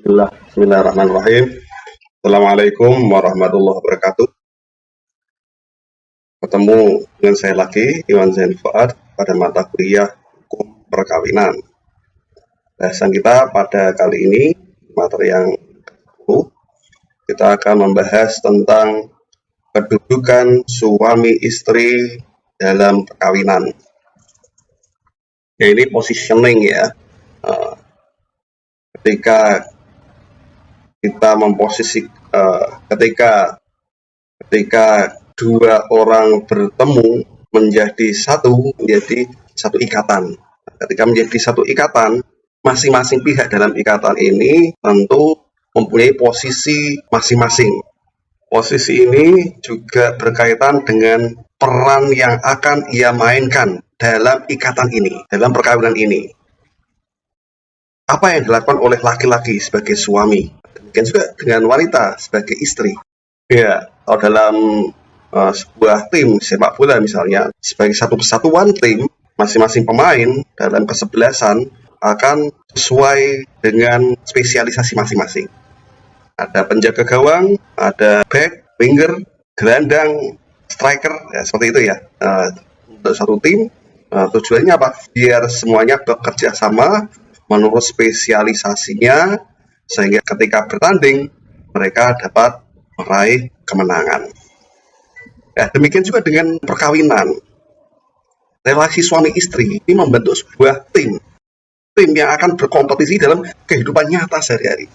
Bismillahirrahmanirrahim. Assalamualaikum warahmatullahi wabarakatuh. Ketemu dengan saya lagi, Iwan Zain Fuad, pada mata kuliah Hukum Perkawinan. Bahasan kita pada kali ini, materi yang ke-10, kita akan membahas tentang kedudukan suami istri dalam perkawinan. Ya, ini positioning ya. Ketika kita ketika dua orang bertemu menjadi satu ikatan. Ketika menjadi satu ikatan, masing-masing pihak dalam ikatan ini tentu mempunyai posisi masing-masing. Posisi ini juga berkaitan dengan peran yang akan ia mainkan dalam ikatan ini, dalam perkawinan ini. Apa yang dilakukan oleh laki-laki sebagai suami, demikian juga dengan wanita sebagai istri. Ya, kalau dalam sebuah tim sepak bola misalnya, sebagai satu kesatuan tim, masing-masing pemain dalam kesebelasan akan sesuai dengan spesialisasi masing-masing. Ada penjaga gawang, ada back, winger, gelandang, striker, ya seperti itu ya. Untuk satu tim, tujuannya apa? Biar semuanya bekerja sama menurut spesialisasinya, sehingga ketika bertanding mereka dapat meraih kemenangan. Ya, demikian juga dengan perkawinan. Relasi suami istri ini membentuk sebuah tim yang akan berkompetisi dalam kehidupan nyata sehari-hari.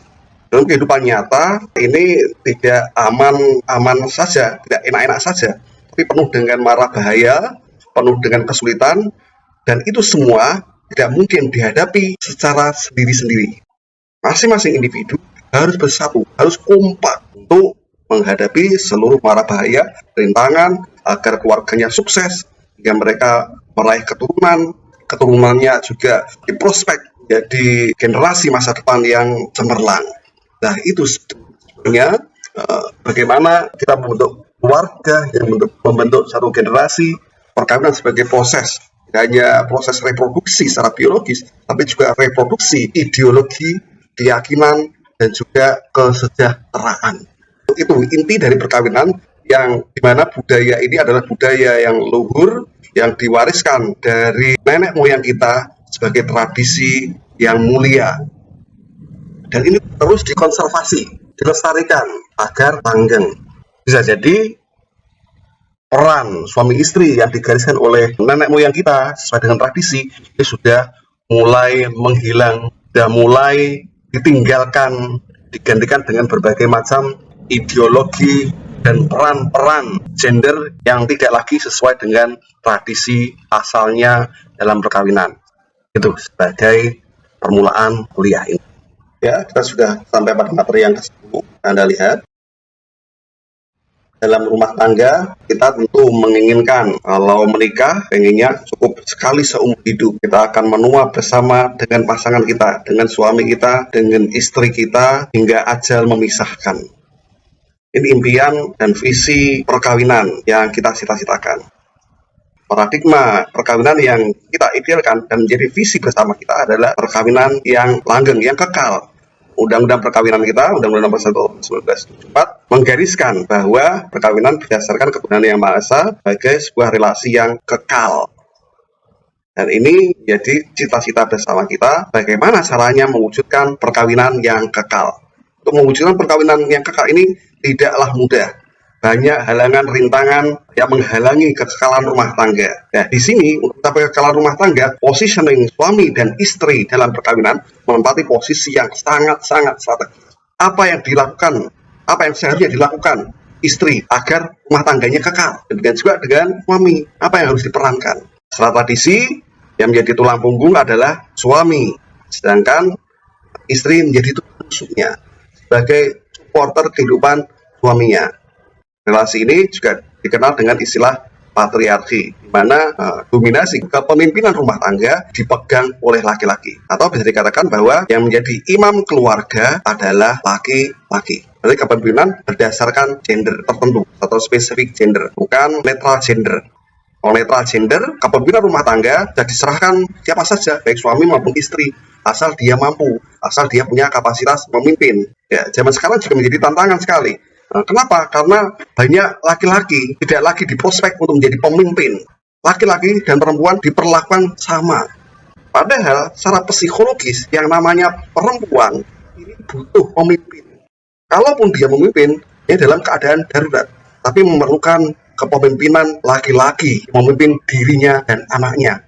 Dalam kehidupan nyata ini tidak aman saja, tidak enak-enak saja, tapi penuh dengan mara bahaya, penuh dengan kesulitan, dan itu semua tidak mungkin dihadapi secara sendiri-sendiri. Masing-masing individu harus bersatu, harus kompak untuk menghadapi seluruh mara bahaya, rintangan, agar keluarganya sukses, hingga mereka meraih keturunannya juga diprospek jadi generasi masa depan yang cemerlang. Nah, itu sebenarnya bagaimana kita membentuk keluarga yang membentuk satu generasi, perkawinan sebagai proses. Tidak hanya proses reproduksi secara biologis, tapi juga reproduksi ideologi, keyakinan, dan juga kesejahteraan. Itu inti dari perkawinan, yang dimana budaya ini adalah budaya yang luhur, yang diwariskan dari nenek moyang kita sebagai tradisi yang mulia. Dan ini terus dikonservasi, dilestarikan agar langgeng. Bisa jadi peran suami istri yang digariskan oleh nenek moyang kita sesuai dengan tradisi ini sudah mulai menghilang, sudah mulai ditinggalkan, digantikan dengan berbagai macam ideologi dan peran-peran gender yang tidak lagi sesuai dengan tradisi asalnya dalam perkawinan. Itu sebagai permulaan kuliah ini. Ya, kita sudah sampai pada materi yang ke-10. Anda lihat, dalam rumah tangga, kita tentu menginginkan kalau menikah, pengennya cukup sekali seumur hidup. Kita akan menua bersama dengan pasangan kita, dengan suami kita, dengan istri kita, hingga ajal memisahkan. Ini impian dan visi perkawinan yang kita cita-citakan. Paradigma perkawinan yang kita idealkan dan menjadi visi bersama kita adalah perkawinan yang langgeng, yang kekal. Undang-undang perkawinan kita, Undang-Undang Nomor 1 Tahun 1974, menggariskan bahwa perkawinan berdasarkan ketuhanan Yang Maha Esa sebagai sebuah relasi yang kekal. Dan ini menjadi cita-cita bersama kita, bagaimana caranya mewujudkan perkawinan yang kekal. Untuk mewujudkan perkawinan yang kekal ini tidaklah mudah. Banyak halangan, rintangan yang menghalangi kekekalan rumah tangga. Nah, di sini untuk mencapai kekekalan rumah tangga, positioning suami dan istri dalam perkawinan menempati posisi yang sangat-sangat strategis. Apa yang dilakukan, apa yang seharusnya dilakukan istri agar rumah tangganya kekal. Demikian juga dengan suami, apa yang harus diperankan. Secara tradisi, yang menjadi tulang punggung adalah suami, sedangkan istri menjadi tulang rusuknya sebagai supporter kehidupan suaminya. Relasi ini juga dikenal dengan istilah patriarki, di mana dominasi kepemimpinan rumah tangga dipegang oleh laki-laki. Atau bisa dikatakan bahwa yang menjadi imam keluarga adalah laki-laki. Jadi kepemimpinan berdasarkan gender tertentu atau spesifik gender, bukan netral gender. netral gender, kepemimpinan rumah tangga bisa diserahkan siapa saja, baik suami maupun istri, asal dia mampu, asal dia punya kapasitas memimpin. Ya, zaman sekarang juga menjadi tantangan sekali. Nah, kenapa? Karena banyak laki-laki tidak lagi diprospek untuk menjadi pemimpin. Laki-laki dan perempuan diperlakukan sama. Padahal secara psikologis yang namanya perempuan ini butuh pemimpin. Kalaupun dia memimpin, dia dalam keadaan darurat, tapi memerlukan kepemimpinan laki-laki, memimpin dirinya dan anaknya.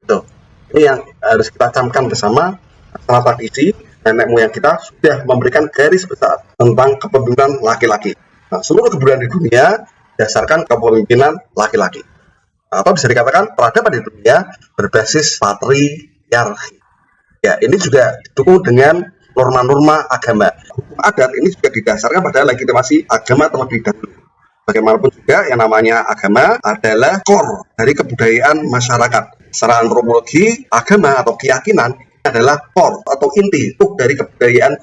Tuh. Ini yang harus kita camkan bersama. Secara tradisi, nenek moyang kita sudah memberikan garis besar tentang kepemimpinan laki-laki. Nah, seluruh kebudayaan di dunia berdasarkan kepemimpinan laki-laki. Atau bisa dikatakan peradaban di dunia berbasis patriarki. Ya, ini juga didukung dengan norma-norma agama. Hukum adat ini juga didasarkan pada legitimasi agama terlebih dahulu. Bagaimanapun juga yang namanya agama adalah core dari kebudayaan masyarakat. Secara antropologi, agama atau keyakinan adalah core atau inti dari kebudayaan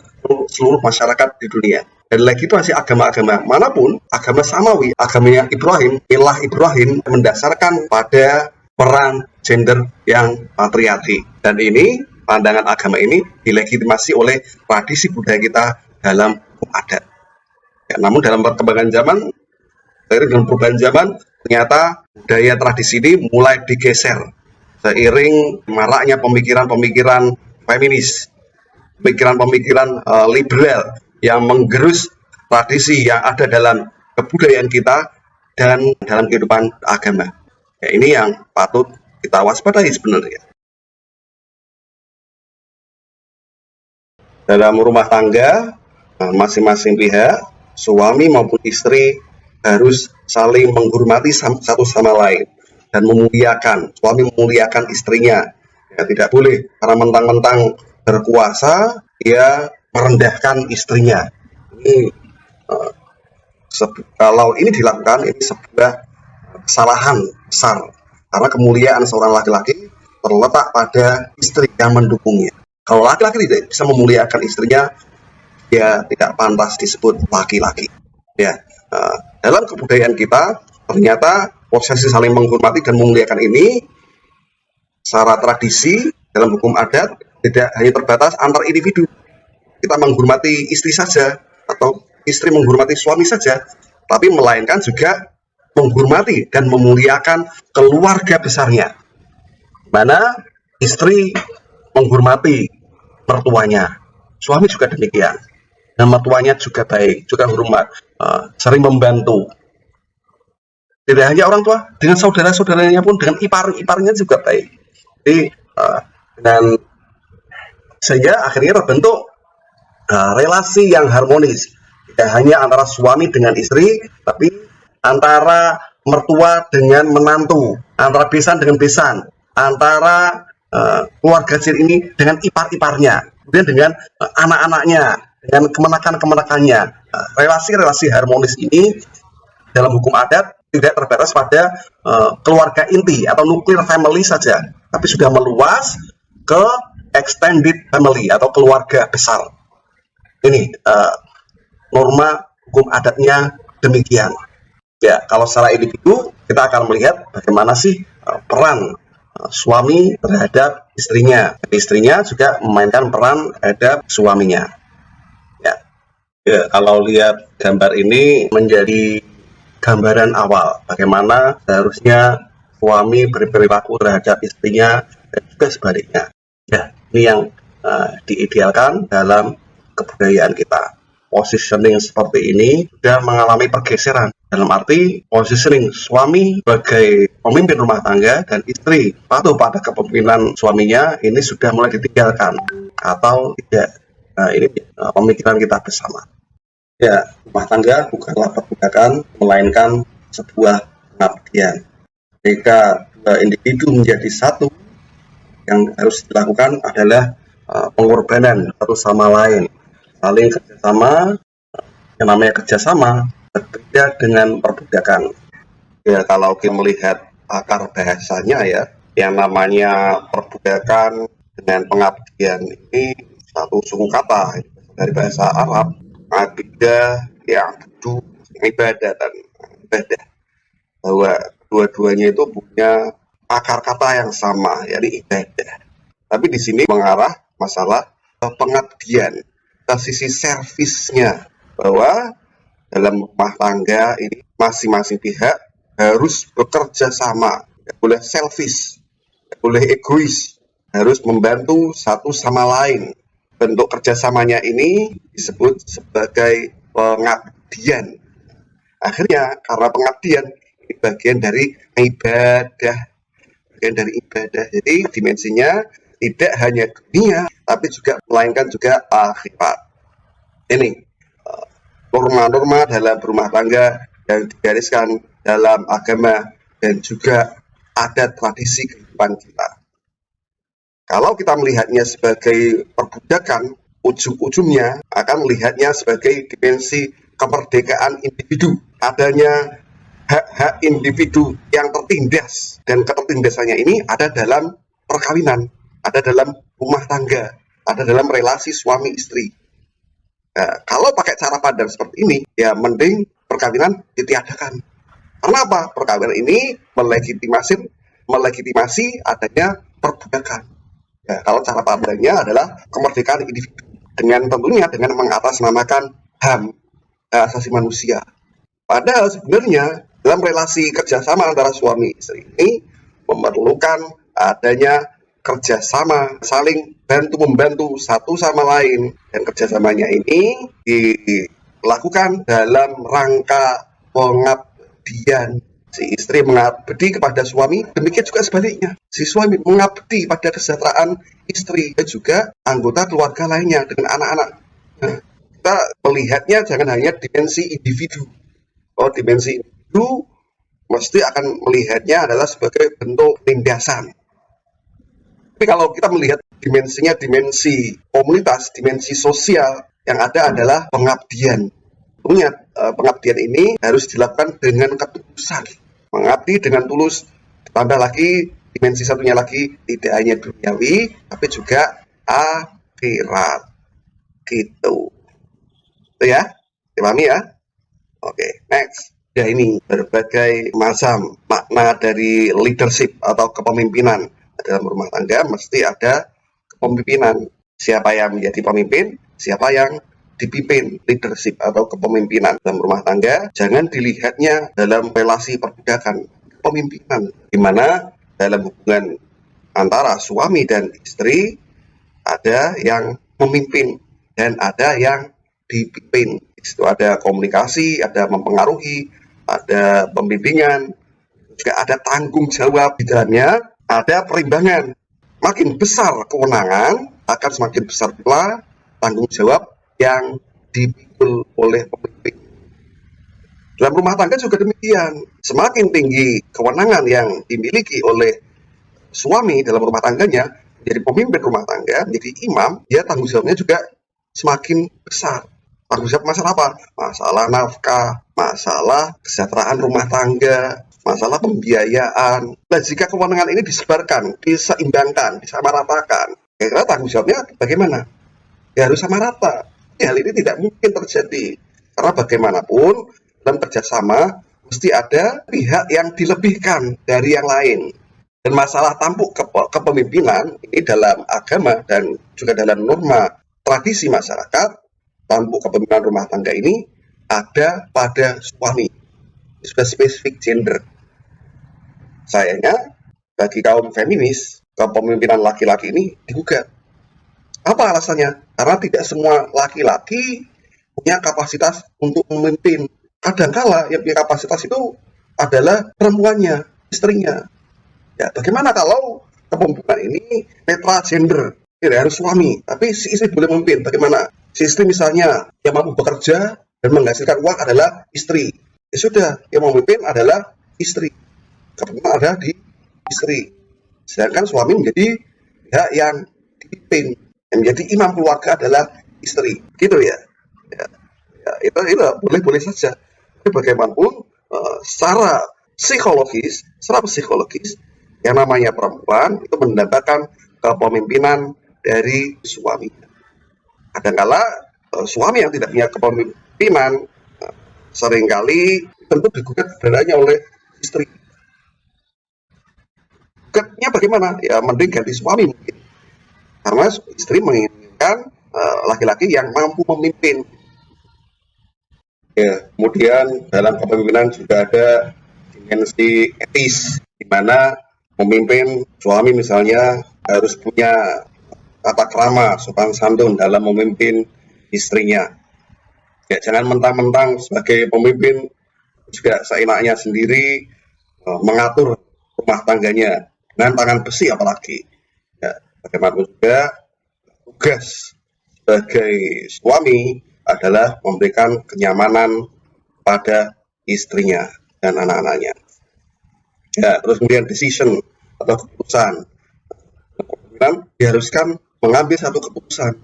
seluruh masyarakat di dunia. Dan legitimasi agama-agama manapun, agama Samawi, agamanya Ibrahim, ilah Ibrahim mendasarkan pada peran gender yang patriarki. Dan ini, pandangan agama ini dilegitimasi oleh tradisi budaya kita dalam hukum adat. Ya, namun dalam perkembangan zaman, dengan perubahan zaman, ternyata budaya tradisi ini mulai digeser seiring maraknya pemikiran-pemikiran feminis, pemikiran-pemikiran liberal yang menggerus tradisi yang ada dalam kebudayaan kita dan dalam kehidupan agama. Ya, ini yang patut kita waspadai sebenarnya. Dalam rumah tangga, masing-masing pihak, suami maupun istri, harus saling menghormati satu sama lain dan memuliakan. Suami memuliakan istrinya. Ya, tidak boleh karena mentang-mentang berkuasa dia merendahkan istrinya. Ini kalau ini dilakukan, ini sebuah kesalahan besar karena kemuliaan seorang laki-laki terletak pada istri yang mendukungnya. Kalau laki-laki tidak bisa memuliakan istrinya, dia tidak pantas disebut laki-laki. Ya, dalam kebudayaan kita ternyata posisi saling menghormati dan memuliakan ini secara tradisi dalam hukum adat tidak hanya terbatas antar individu. Kita menghormati istri saja atau istri menghormati suami saja, tapi melainkan juga menghormati dan memuliakan keluarga besarnya. Mana istri menghormati mertuanya, suami juga demikian. Dan mertuanya juga baik, juga hormat, sering membantu. Tidak hanya orang tua, dengan saudara-saudaranya pun, dengan ipar-iparnya juga baik. Jadi, dengan sehingga akhirnya terbentuk relasi yang harmonis. Tidak hanya antara suami dengan istri, tapi antara mertua dengan menantu, antara besan dengan besan, antara keluarga kecil ini dengan ipar-iparnya, kemudian dengan anak-anaknya, dengan kemenakan-kemenakannya. Relasi-relasi harmonis ini dalam hukum adat tidak terbatas pada keluarga inti atau nuclear family saja, tapi sudah meluas ke extended family atau keluarga besar. Ini norma hukum adatnya demikian. Ya, kalau secara individu kita akan melihat bagaimana sih peran suami terhadap istrinya. Istrinya juga memainkan peran terhadap suaminya. Ya, kalau lihat gambar ini menjadi gambaran awal bagaimana seharusnya suami berperilaku terhadap istrinya dan juga sebaliknya. Ya, ini yang diidealkan dalam kebudayaan kita. Positioning seperti ini sudah mengalami pergeseran. Dalam arti positioning suami sebagai pemimpin rumah tangga dan istri patuh pada kepemimpinan suaminya ini sudah mulai ditinggalkan atau tidak. Nah, ini pemikiran kita bersama. Ya, rumah tangga bukanlah perbudakan, melainkan sebuah pengabdian. Jika dua individu menjadi satu, yang harus dilakukan adalah pengorbanan satu sama lain, saling kerjasama. Yang namanya kerjasama berbeda dengan perbudakan. Ya, kalau kita melihat akar bahasanya ya, yang namanya perbudakan dengan pengabdian ini satu suku kata dari bahasa Arab. Abidah yang butuh ibadah dan ibadah, bahwa dua-duanya itu punya akar kata yang sama, yakni ibadah. Tapi di sini mengarah masalah pengabdian, ke sisi servisnya, bahwa dalam rumah tangga ini masing-masing pihak harus bekerja sama, tidak boleh selfish, tidak boleh egois, harus membantu satu sama lain. Bentuk kerjasamanya ini disebut sebagai pengabdian. Akhirnya karena pengabdian ini bagian dari ibadah, Jadi dimensinya tidak hanya dunia, tapi juga melainkan juga akhirat. Ini norma-norma dalam rumah tangga yang digariskan dalam agama dan juga adat tradisi kehidupan kita. Kalau kita melihatnya sebagai perbudakan, ujung-ujungnya akan melihatnya sebagai dimensi kemerdekaan individu. Adanya hak-hak individu yang tertindas, dan ketertindasannya ini ada dalam perkawinan, ada dalam rumah tangga, ada dalam relasi suami istri. Nah, kalau pakai cara pandang seperti ini, ya mending perkawinan ditiadakan. Karena apa? Perkawinan ini melegitimasi adanya perbudakan. Ya, kalau cara pandangnya adalah kemerdekaan individu, dengan tentunya dengan mengatasnamakan HAM, asasi manusia. Padahal sebenarnya dalam relasi kerjasama antara suami istri ini memerlukan adanya kerjasama, saling bantu-membantu satu sama lain, dan kerjasamanya ini dilakukan dalam rangka pengabdian. Si istri mengabdi kepada suami, demikian juga sebaliknya. Si suami mengabdi pada kesejahteraan istri dan juga anggota keluarga lainnya dengan anak-anak. Nah, kita melihatnya jangan hanya dimensi individu. Dimensi individu mesti akan melihatnya adalah sebagai bentuk penindasan. Tapi kalau kita melihat dimensinya dimensi komunitas, dimensi sosial, yang ada adalah pengabdian. Pengabdian ini harus dilakukan dengan ketulusan, mengabdi dengan tulus. Tambah lagi dimensi satunya lagi, tidak hanya duniawi tapi juga akhirat, gitu. Itu ya, dipahami ya. Oke, next. Ya, ini berbagai macam makna dari leadership atau kepemimpinan dalam rumah tangga. Mesti ada kepemimpinan. Siapa yang menjadi pemimpin, siapa yang dipimpin. Leadership atau kepemimpinan dalam rumah tangga jangan dilihatnya dalam relasi perbudakan, kepemimpinan, di mana dalam hubungan antara suami dan istri ada yang memimpin dan ada yang dipimpin. Di situ ada komunikasi, ada mempengaruhi, ada pembimbingan, juga ada tanggung jawab di dalamnya, ada perimbangan. Makin besar kewenangan, akan semakin besar pula tanggung jawab yang dipikul oleh pemimpin. Dalam rumah tangga juga demikian. Semakin tinggi kewenangan yang dimiliki oleh suami dalam rumah tangganya, menjadi pemimpin rumah tangga, menjadi imam, dia tanggung jawabnya juga semakin besar. Tanggung jawab masalah apa? Masalah nafkah, masalah kesejahteraan rumah tangga, masalah pembiayaan. Nah, jika kewenangan ini disebarkan, diseimbangkan, disamaratakan, kira-kira tanggung jawabnya bagaimana? Ya harus sama rata. Hal ini tidak mungkin terjadi. Karena bagaimanapun, dalam kerjasama, mesti ada pihak yang dilebihkan dari yang lain. Dan masalah tampuk kepemimpinan, ini dalam agama dan juga dalam norma tradisi masyarakat, tampuk kepemimpinan rumah tangga ini ada pada suami. Sudah spesifik gender. Sayangnya, bagi kaum feminis, kepemimpinan laki-laki ini digugat. Apa alasannya? Karena tidak semua laki-laki punya kapasitas untuk memimpin. Kadangkala yang punya kapasitas itu adalah perempuannya, istrinya. Ya, bagaimana kalau kepemimpinan ini netral gender? Tidak harus suami, tapi si istri boleh memimpin. Bagaimana? Si istri misalnya yang mampu bekerja dan menghasilkan uang adalah istri. Ya sudah, yang memimpin adalah istri. Kepemimpinan ada di istri. Sedangkan suami menjadi pihak yang dipimpin. Yang menjadi imam keluarga adalah istri, gitu ya. Itu boleh saja. Tapi bagaimanapun secara psikologis, yang namanya perempuan itu mendapatkan kepemimpinan dari suami. Kadangkala suami yang tidak punya kepemimpinan seringkali tentu digugat keberadaannya oleh istri. Gugatnya bagaimana? Ya mending ganti suami mungkin. Karena istri menginginkan laki-laki yang mampu memimpin. Ya, kemudian dalam kepemimpinan juga ada dimensi etis, di mana memimpin suami misalnya harus punya tata krama, sopan santun dalam memimpin istrinya. Ya, jangan mentang-mentang sebagai pemimpin juga seenaknya sendiri mengatur rumah tangganya dengan tangan besi apalagi. Ya, bagaimanapun juga tugas sebagai suami adalah memberikan kenyamanan pada istrinya dan anak-anaknya. Ya, terus kemudian decision atau keputusan. Kepemimpinan diharuskan mengambil satu keputusan.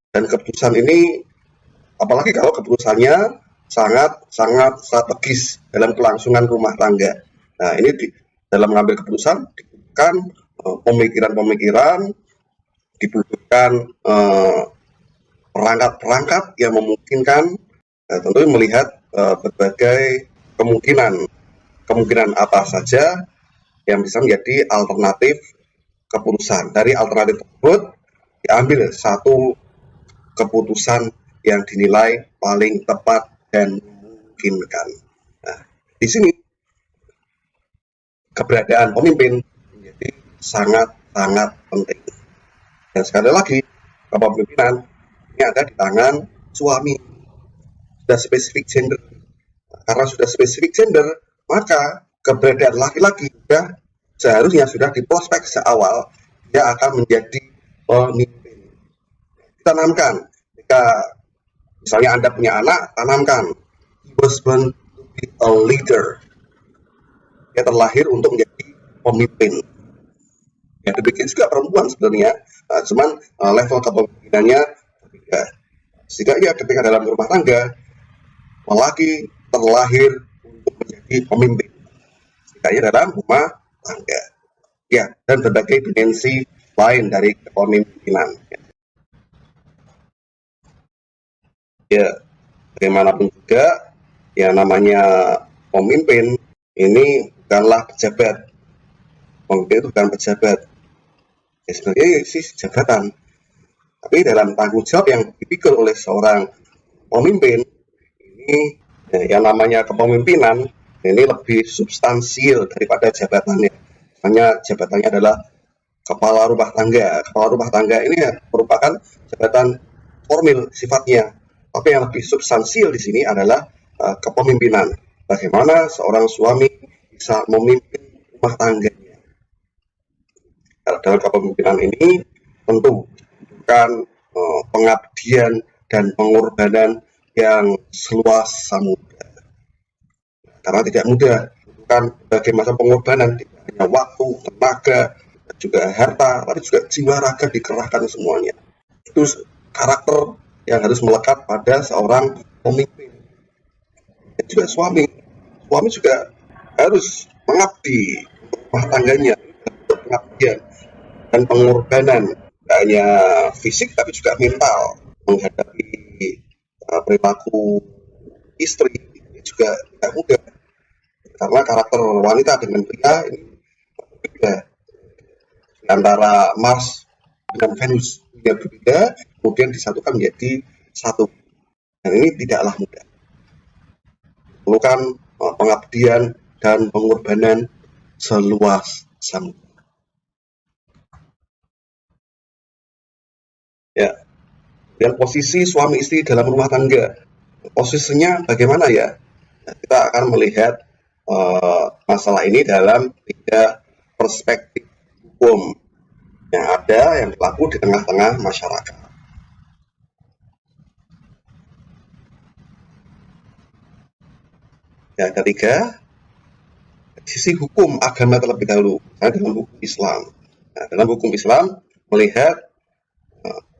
Dan keputusan ini, apalagi kalau keputusannya sangat strategis dalam kelangsungan rumah tangga. Nah, ini dalam mengambil keputusan dibutuhkan pemikiran-pemikiran, dibutuhkan perangkat-perangkat yang memungkinkan, tentu melihat berbagai kemungkinan apa saja yang bisa menjadi alternatif keputusan. Dari alternatif tersebut diambil satu keputusan yang dinilai paling tepat dan memungkinkan. Nah, di sini keberadaan pemimpin menjadi sangat-sangat penting. Dan sekali lagi, kepemimpinan ini ada di tangan suami. Sudah spesifik gender. Karena sudah spesifik gender, maka keberadaan laki-laki seharusnya sudah diprospek sejak dia akan menjadi pemimpin. Tanamkan, jika misalnya Anda punya anak, tanamkan, he was born to be a leader. Dia terlahir untuk menjadi pemimpin. Ya, demikian juga perempuan sebenarnya, cuman level kepemimpinannya berbeda. Sehingga ya ketika dalam rumah tangga, lelaki terlahir untuk menjadi pemimpin. Setidaknya dalam rumah tangga. Ya, dan berbagai dimensi lain dari kepemimpinan. Ya, bagaimanapun juga, yang namanya pemimpin ini bukanlah pejabat. Pemimpin itu bukan pejabat. Ya, sebenarnya sih jabatan. Tapi dalam tanggung jawab yang dipikul oleh seorang pemimpin, ini yang namanya kepemimpinan ini lebih substansial daripada jabatannya. Hanya jabatannya adalah kepala rumah tangga. Kepala rumah tangga ini merupakan jabatan formil sifatnya. Tapi yang lebih substansial di sini adalah kepemimpinan. Bagaimana seorang suami bisa memimpin rumah tangganya. Dalam kepemimpinan ini tentu membutuhkan pengabdian dan pengorbanan yang seluas samudra. Karena tidak mudah, bukan berbagai macam pengorbanan, tidak hanya waktu, tenaga, juga harta, tapi juga jiwa raga dikerahkan semuanya. Itu karakter yang harus melekat pada seorang pemimpin. Dan juga suami juga harus mengabdi rumah tangganya, pengabdian dan pengorbanan, tidak hanya fisik tapi juga mental, menghadapi perilaku istri juga tidak mudah, karena karakter wanita dengan pria ini berbeda. Antara Mars dengan Venus yang berbeda, kemudian disatukan menjadi satu, dan ini tidaklah mudah. Perlukan pengabdian dan pengorbanan seluas samudra. Ya, dan posisi suami istri dalam rumah tangga, posisinya bagaimana ya? Nah, kita akan melihat masalah ini dalam 3 perspektif hukum yang ada, yang berlaku di tengah-tengah masyarakat. Yang ketiga, sisi hukum agama terlebih dahulu, dalam hukum Islam. Nah, dalam hukum Islam melihat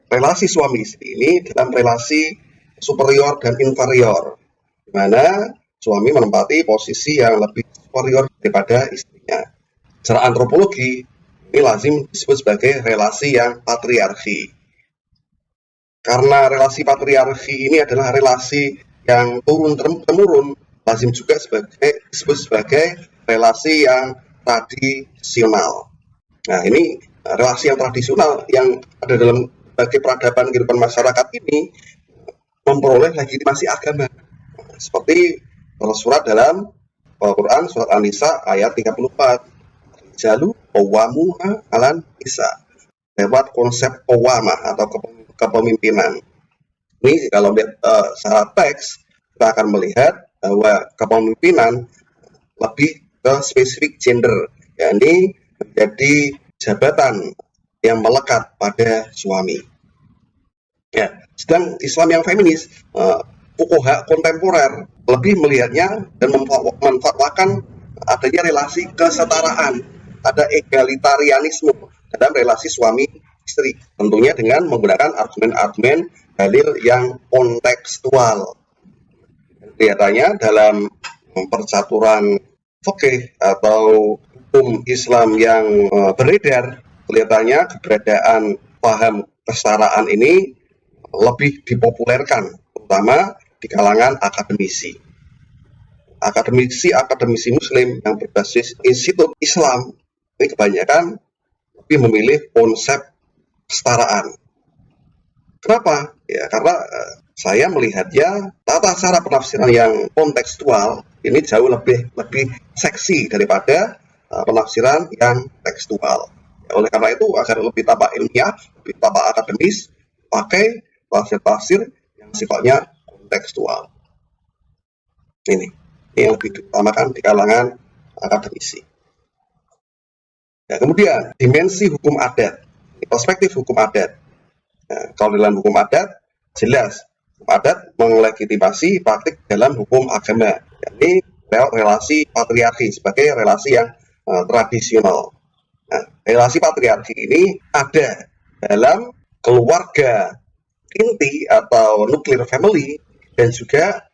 relasi suami istri ini dalam relasi superior dan inferior, di mana suami menempati posisi yang lebih superior daripada istrinya. Secara antropologi, ini lazim disebut sebagai relasi yang patriarki. Karena relasi patriarki ini adalah relasi yang turun-temurun, lazim juga disebut sebagai relasi yang tradisional. Nah, ini relasi yang tradisional yang ada dalam berbagai peradaban kehidupan masyarakat ini memperoleh legitimasi agama. Seperti tersurat dalam Al-Quran surat An-Nisa ayat 34. Jalu qawwamuna 'alan nisa. Lewat konsep qawwamah atau kepemimpinan. Ini kalau lihat secara teks, kita akan melihat bahwa kepemimpinan lebih ke spesifik gender, yakni menjadi jabatan yang melekat pada suami. Ya, sedang Islam yang feminis, fuqaha kontemporer lebih melihatnya dan memanfaatkan adanya relasi kesetaraan, ada egalitarianisme dalam relasi suami istri, tentunya dengan menggunakan argumen-argumen dalil yang kontekstual. Kelihatannya dalam percaturan fikih atau hukum Islam yang beredar, kelihatannya keberadaan paham kesetaraan ini lebih dipopulerkan, terutama di kalangan akademisi. Akademisi Muslim yang berbasis Institut Islam ini kebanyakan lebih memilih konsep kesetaraan. Kenapa? Ya karena saya melihatnya tata cara penafsiran yang kontekstual ini jauh lebih seksi daripada penafsiran yang tekstual. Ya, oleh karena itu agar lebih tampak ilmiah, lebih tampak akademis, pakai tafsir-tafsir yang sifatnya kontekstual. Ini yang lebih diutamakan di kalangan akademisi. Ya, kemudian dimensi hukum adat, perspektif hukum adat. Nah, kalau dalam hukum adat jelas hukum adat melegitimasi praktik dalam hukum agama, yakni relasi patriarki sebagai relasi yang tradisional. Nah, relasi patriarki ini ada dalam keluarga inti atau nuclear family dan juga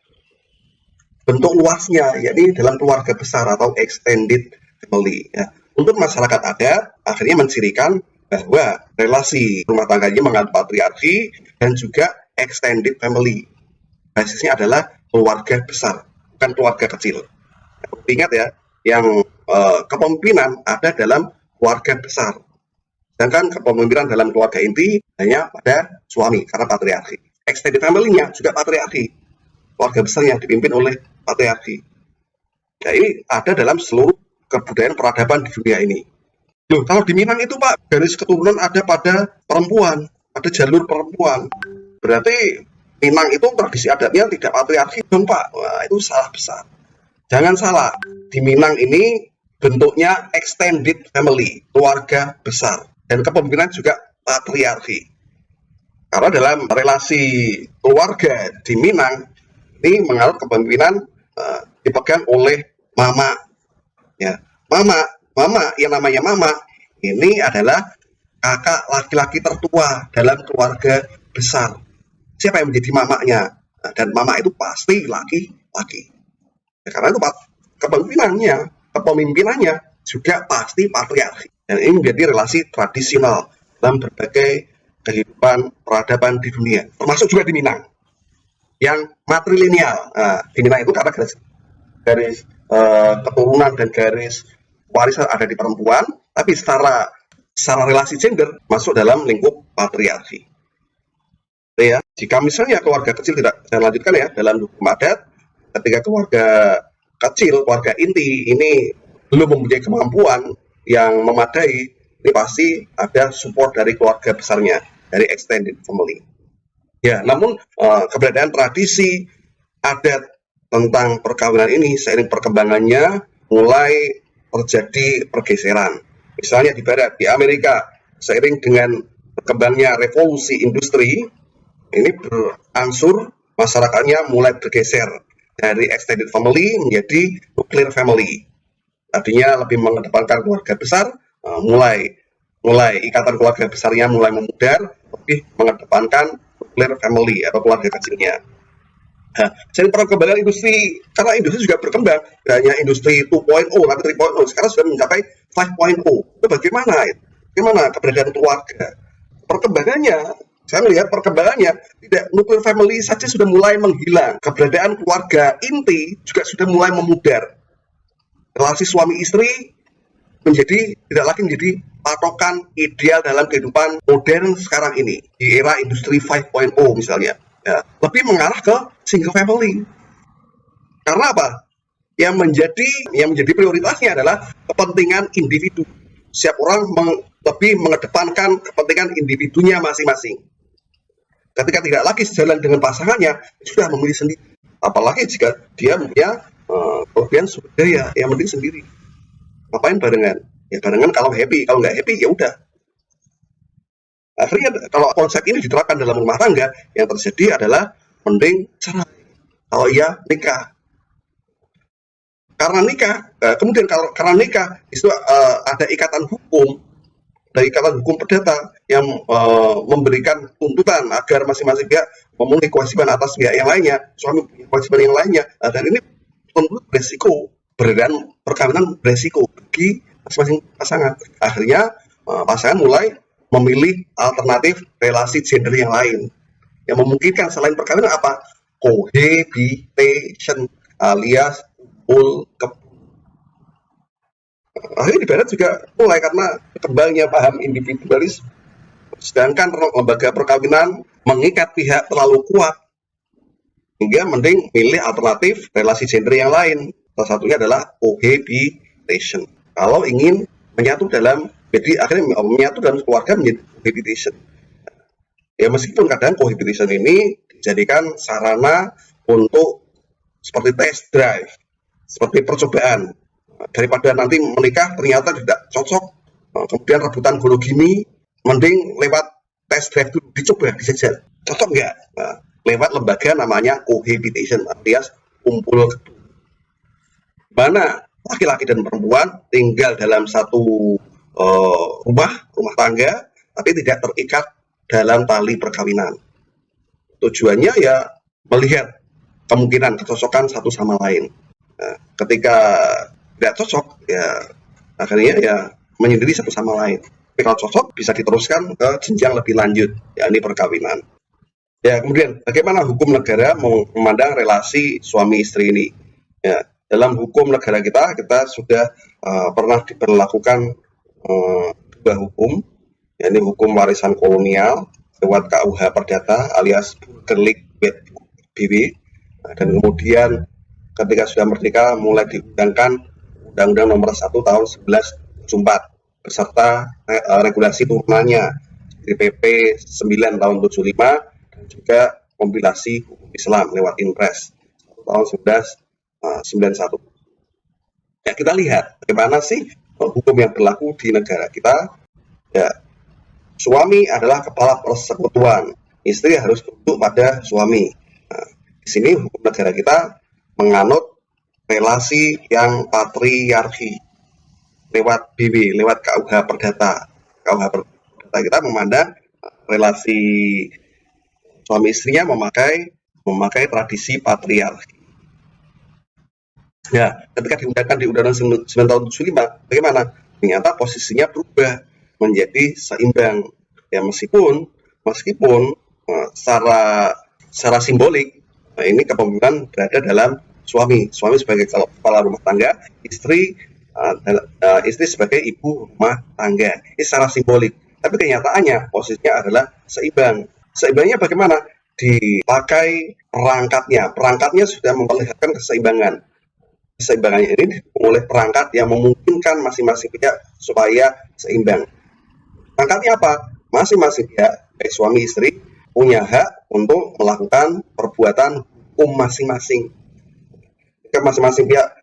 bentuk luasnya, yakni dalam keluarga besar atau extended family. Ya. Untuk masyarakat adat akhirnya mencirikan bahwa relasi rumah tangganya mengandung patriarki dan juga extended family. Basisnya adalah keluarga besar, bukan keluarga kecil. Ingat ya, yang kepemimpinan ada dalam keluarga besar. Sedangkan kepemimpinan dalam keluarga inti hanya pada suami karena patriarki. Extended family-nya juga patriarki. Keluarga besarnya dipimpin oleh patriarki. Nah, ini ada dalam seluruh kebudayaan peradaban di dunia ini. Loh, kalau di Minang itu Pak, garis keturunan ada pada perempuan, ada jalur perempuan. Berarti Minang itu tradisi adatnya tidak patriarki dong Pak. Wah, itu salah besar. Jangan salah, di Minang ini bentuknya extended family, keluarga besar. Dan kepemimpinan juga patriarki. Karena dalam relasi keluarga di Minang, ini menganut kepemimpinan dipegang oleh mama. Ya, mama yang namanya mama ini adalah kakak laki-laki tertua dalam keluarga besar. Siapa yang menjadi mamanya? Nah, dan mama itu pasti laki-laki. Ya, karena itu kepemimpinannya juga pasti patriarki. Dan ini menjadi relasi tradisional dalam berbagai kehidupan peradaban di dunia, termasuk juga di Minang. Yang matrilineal, di Minang itu karena garis keturunan dan garis warisan ada di perempuan, tapi secara relasi gender masuk dalam lingkup patriarki. Ya, jika misalnya keluarga kecil tidak saya lanjutkan ya dalam hukum adat, ketika keluarga kecil, keluarga inti ini belum mempunyai kemampuan yang memadai, ini pasti ada support dari keluarga besarnya, dari extended family. Ya, namun keberadaan tradisi adat tentang perkawinan ini seiring perkembangannya mulai terjadi pergeseran. Misalnya di barat, di Amerika, seiring dengan berkembangnya revolusi industri, ini berangsur masyarakatnya mulai bergeser dari extended family menjadi nuclear family. Artinya lebih mengedepankan keluarga besar, mulai ikatan keluarga besarnya mulai memudar, lebih mengedepankan nuclear family atau keluarga kecilnya. Nah, jadi perkembangan industri, karena industri juga berkembang, hanya industri 2.0 tapi 3.0, sekarang sudah mencapai 5.0. Itu bagaimana keberadaan keluarga? Perkembangannya, saya melihat perkembangannya, tidak nuclear family saja sudah mulai menghilang. Keberadaan keluarga inti juga sudah mulai memudar. Relasi suami istri tidak lagi menjadi patokan ideal dalam kehidupan modern sekarang ini di era industri 5.0 misalnya. Ya, lebih mengarah ke single family. Karena apa? Yang menjadi prioritasnya adalah kepentingan individu. Setiap orang lebih mengedepankan kepentingan individunya masing-masing. Ketika tidak lagi sejalan dengan pasangannya, sudah memilih sendiri. Apalagi jika dia punya kelebihan sumber daya, yang penting sendiri. Ngapain barengan? Ya barengan kalau happy, kalau nggak happy ya udah. Akhirnya kalau konsep ini diterapkan dalam rumah tangga, yang terjadi adalah mending cerai. Kalau iya nikah. Karena nikah itu ada ikatan hukum, dari ikatan hukum perdata yang memberikan tuntutan agar masing-masing pihak memenuhi kewajiban atas pihak yang lainnya, suami punya kewajiban yang lainnya, dan ini tentu beresiko, perkawinan beresiko bagi masing-masing pasangan. Akhirnya pasangan mulai memilih alternatif relasi gender yang lain yang memungkinkan selain perkawinan apa? Cohabitation alias kumpul kebun. Akhirnya di barat juga mulai karena berkembangnya paham individualis, sedangkan lembaga perkawinan mengikat pihak terlalu kuat, hingga mending milih alternatif relasi gender yang lain. Salah satunya adalah cohabitation. Kalau ingin menyatu jadi akhirnya menyatu dalam keluarga menjadi cohabitation. Ya meskipun kadang cohabitation ini dijadikan sarana untuk seperti test drive, seperti percobaan. Daripada nanti menikah ternyata tidak cocok, kemudian rebutan monogami, mending lewat test drive dulu, dicoba, dijajal. Cocok nggak? Nah, lewat lembaga namanya cohabitation alias kumpul kebun. Mana laki-laki dan perempuan tinggal dalam satu rumah tangga, tapi tidak terikat dalam tali perkawinan. Tujuannya ya melihat kemungkinan kecocokan satu sama lain. Nah, ketika tidak cocok, ya akhirnya ya menyendiri satu sama lain. Tapi kalau cocok bisa diteruskan ke jenjang lebih lanjut, yakni perkawinan. Ya kemudian bagaimana hukum negara memandang relasi suami istri ini? Ya, dalam hukum negara kita sudah pernah diberlakukan dua hukum, yakni hukum warisan kolonial lewat KUH Perdata alias Burgerlijk Wet BW, dan kemudian ketika sudah merdeka mulai diundangkan Undang-Undang Nomor 1 Tahun 1974 beserta regulasi turunannya di PP 9 Tahun 75 dan juga kompilasi hukum Islam lewat Inpres tahun 1991. Ya, kita lihat bagaimana sih hukum yang berlaku di negara kita. Ya, suami adalah kepala persekutuan, istri harus tunduk pada suami. Nah, di sini hukum negara kita menganut relasi yang patriarki lewat BW, lewat KUH Perdata. KUH Perdata kita memandang relasi suami istrinya memakai tradisi patriarki. Ya, ketika diundangkan di Undang-Undang 9 tahun 75, bagaimana? Ternyata posisinya berubah menjadi seimbang. Ya meskipun secara simbolik, ini kepemimpinan berada dalam suami sebagai kepala rumah tangga, istri sebagai ibu rumah tangga. Ini secara simbolik. Tapi kenyataannya posisinya adalah seimbang. Seimbangnya bagaimana? Dipakai perangkatnya. Perangkatnya sudah memperlihatkan keseimbangan. Keseimbangannya ini didukung oleh perangkat yang memungkinkan masing-masing pihak supaya seimbang. Perangkatnya apa? Masing-masing pihak, baik suami istri, punya hak untuk melakukan perbuatan hukum masing-masing. Masing-masing pihak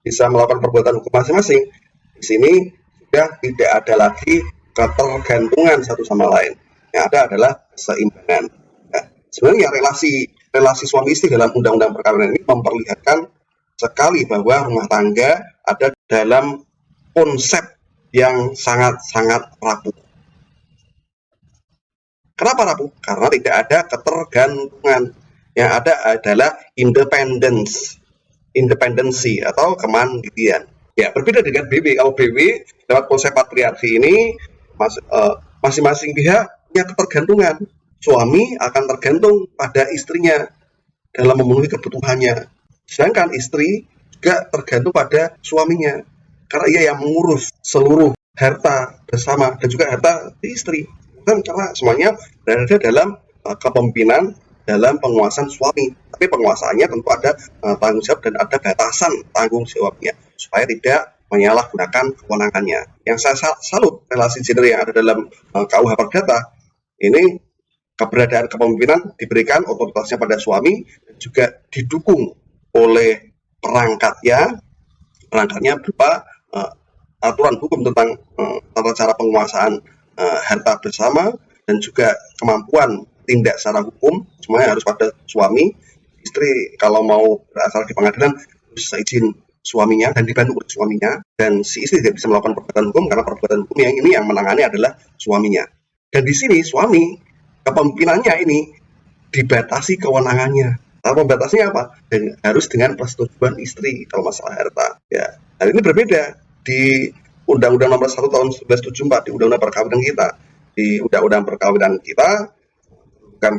bisa melakukan perbuatan hukum masing-masing, di sini sudah tidak ada lagi ketergantungan satu sama lain. Yang ada adalah keseimbangan. Nah, sebenarnya relasi suami istri dalam undang-undang perkawinan ini memperlihatkan sekali bahwa rumah tangga ada dalam konsep yang sangat-sangat rapuh. Kenapa rapuh? Karena tidak ada ketergantungan. Yang ada adalah independensi atau kemandirian. Ya, berbeda dengan BW. Kalau BW lewat konsep patriarki ini masing-masing pihak punya ketergantungan. Suami akan tergantung pada istrinya dalam memenuhi kebutuhannya. Sedangkan istri juga tergantung pada suaminya. karena ia yang mengurus seluruh harta bersama dan juga harta istri. Bukan karena semuanya berada dalam kepemimpinan, dalam penguasaan suami, tapi penguasaannya tentu ada tanggung jawab dan ada batasan tanggung jawabnya supaya tidak menyalahgunakan kewenangannya. Yang saya salut relasi gender yang ada dalam KUH Perdata ini, keberadaan kepemimpinan diberikan otoritasnya pada suami dan juga didukung oleh perangkatnya berupa aturan hukum tentang tata cara penguasaan harta bersama dan juga kemampuan tindak secara hukum, semuanya harus pada suami. Istri kalau mau berasal di pengadilan harus izin suaminya dan dibantu oleh suaminya, dan si istri tidak bisa melakukan perbuatan hukum karena perbuatan hukum yang ini yang menangani adalah suaminya. Dan di sini suami kepemimpinannya ini dibatasi kewenangannya. Nah, pembatasnya apa? Dan harus dengan persetujuan istri kalau masalah harta. Ya, hal ini berbeda di Undang-Undang Nomor 1 Tahun 1974, di Undang-Undang Perkawinan kita. Di Undang-Undang Perkawinan kita, kan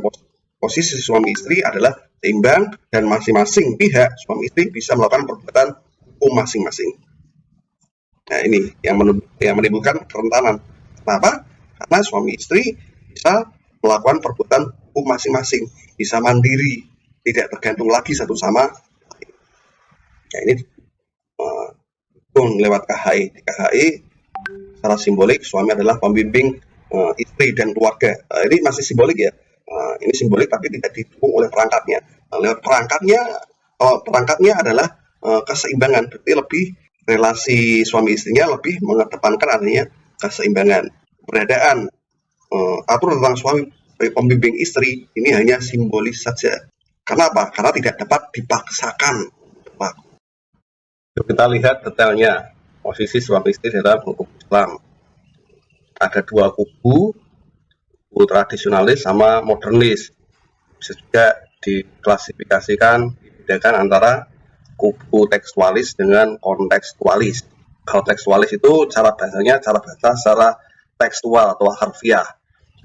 posisi suami istri adalah seimbang dan masing-masing pihak suami istri bisa melakukan perbuatan hukum masing-masing. Nah, ini yang menimbulkan kerentanan. Kenapa? Karena suami istri bisa melakukan perbuatan hukum masing-masing, bisa mandiri, tidak tergantung lagi satu sama lain. Ya, ini lewat KHI. Di KHI secara simbolik suami adalah pembimbing istri dan keluarga. Ini masih simbolik ya. Ini simbolik tapi tidak didukung oleh perangkatnya. Lewat perangkatnya adalah keseimbangan. Berarti lebih relasi suami istrinya lebih mengedepankan adanya keseimbangan. Keberadaan aturan tentang suami sebagai pembimbing istri ini hanya simbolis saja. Karena apa? Karena tidak dapat dipaksakan. Yuk kita lihat detailnya posisi suami istri dalam hukum Islam. Ada dua kubu tradisionalis sama modernis. Bisa juga diklasifikasikan, dibedakan antara kubu tekstualis dengan kontekstualis. Kalau tekstualis itu cara bahasa secara tekstual atau harfiah.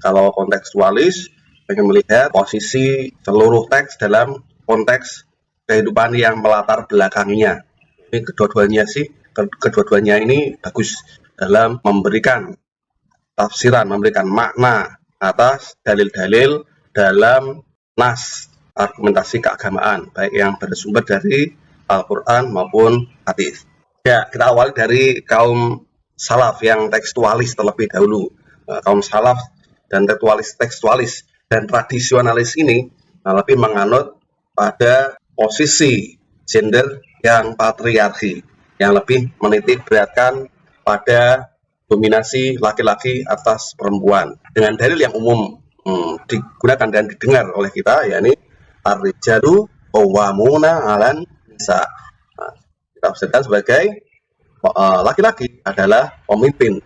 Kalau kontekstualis pengen melihat posisi seluruh teks dalam konteks kehidupan yang melatar belakanginya. Ini kedua-duanya ini bagus dalam memberikan tafsiran, memberikan makna atas dalil-dalil dalam nas argumentasi keagamaan, baik yang bersumber dari Al-Quran maupun hadis. Ya, kita awali dari kaum salaf yang tekstualis terlebih dahulu. Kaum salaf dan tekstualis dan tradisionalis ini lebih menganut pada posisi gender yang patriarki, yang lebih menitik beratkan pada dominasi laki-laki atas perempuan. Dengan dalil yang umum digunakan dan didengar oleh kita, yakni ar-rijalu qawwamuna 'alan nisa. Kita tafsirkan sebagai laki-laki adalah pemimpin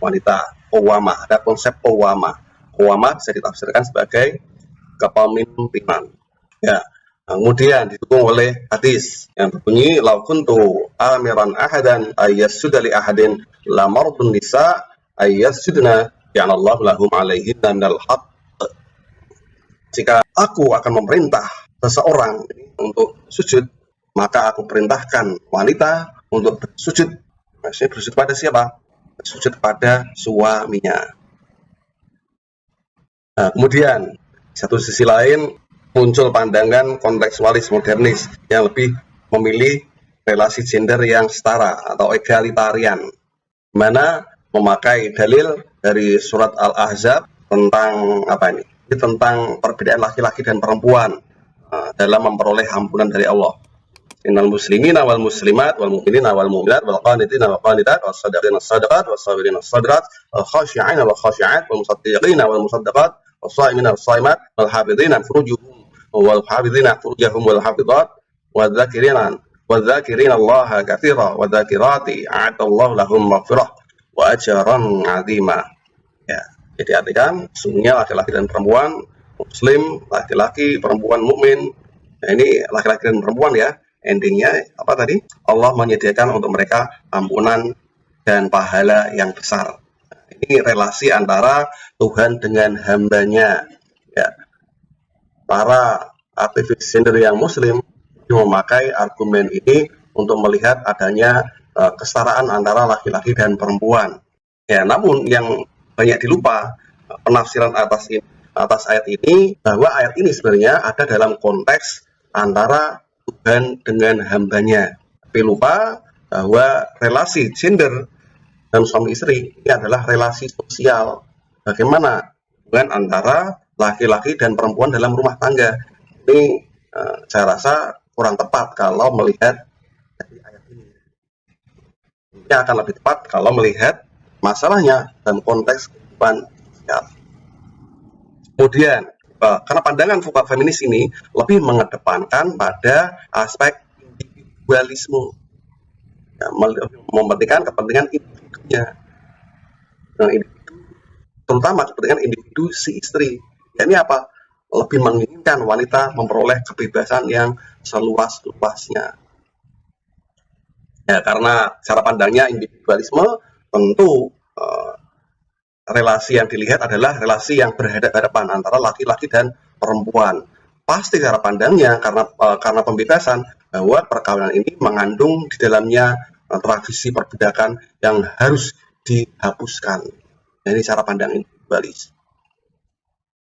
wanita. Qawwamah, ada konsep qawwamah. Qawwamah bisa ditafsirkan sebagai kepemimpinan. Ya. Kemudian didukung oleh hadis yang berbunyi law kuntu amiran ahadan ayyasjuda li ahadin lamardun nisa ayyasjudna ya'nallahu lahum alaihinna minal haqq. Jika aku akan memerintah seseorang untuk sujud, maka aku perintahkan wanita untuk bersujud. Maksudnya bersujud pada siapa? Bersujud pada suaminya. Nah, kemudian satu sisi lain muncul pandangan kontekstualis modernis yang lebih memilih relasi gender yang setara atau egalitarian, mana memakai dalil dari surat Al-Ahzab tentang apa ini? Tentang perbedaan laki-laki dan perempuan dalam memperoleh ampunan dari Allah. Innal muslimina wal muslimat wal mu'minina wal mu'minat wal qanitina wal qanitat was shadiqina was shadiqat was sabirina was sabirat wal khashi'ina wal khashi'at wal musaddiqina wal musaddaqat was sha'imina was sha'imat wal hafidhina furujuhum wal hafidhina furujahum wal hafidhat wadh-dhakirina Allaha katsira wadh-dhakirati a'adallahu lahum maghfirah wa ajran 'azima. Ya, jadi artikan sungguhnya laki-laki dan perempuan muslim, laki-laki, perempuan mukmin. Nah, ini laki-laki dan perempuan ya. Endingnya apa tadi? Allah menyediakan untuk mereka ampunan dan pahala yang besar. Nah, ini relasi antara Tuhan dengan hambanya. Ya. Para aktivis gender yang muslim memakai argumen ini untuk melihat adanya kesetaraan antara laki-laki dan perempuan. Ya, namun yang banyak dilupa penafsiran atas ayat ini, bahwa ayat ini sebenarnya ada dalam konteks antara Tuhan dengan hambanya. Tapi lupa bahwa relasi gender dan suami istri ini adalah relasi sosial. Bagaimana hubungan antara laki-laki dan perempuan dalam rumah tangga. Ini saya rasa kurang tepat kalau melihat dari ayat ini. Ini akan lebih tepat kalau melihat masalahnya dalam konteks kehidupan sosial. Kemudian, karena pandangan fuqaha feminis ini lebih mengedepankan pada aspek individualisme, ya, mementingkan kepentingan individunya, terutama kepentingan individu si istri. Ya, ini apa? Lebih menginginkan wanita memperoleh kebebasan yang seluas-luasnya. Ya, karena cara pandangnya individualisme, tentu relasi yang dilihat adalah relasi yang berhadapan antara laki-laki dan perempuan. Pasti cara pandangnya karena pembebasan bahwa perkawinan ini mengandung di dalamnya tradisi perbudakan yang harus dihapuskan. Nah, ini cara pandang individualis.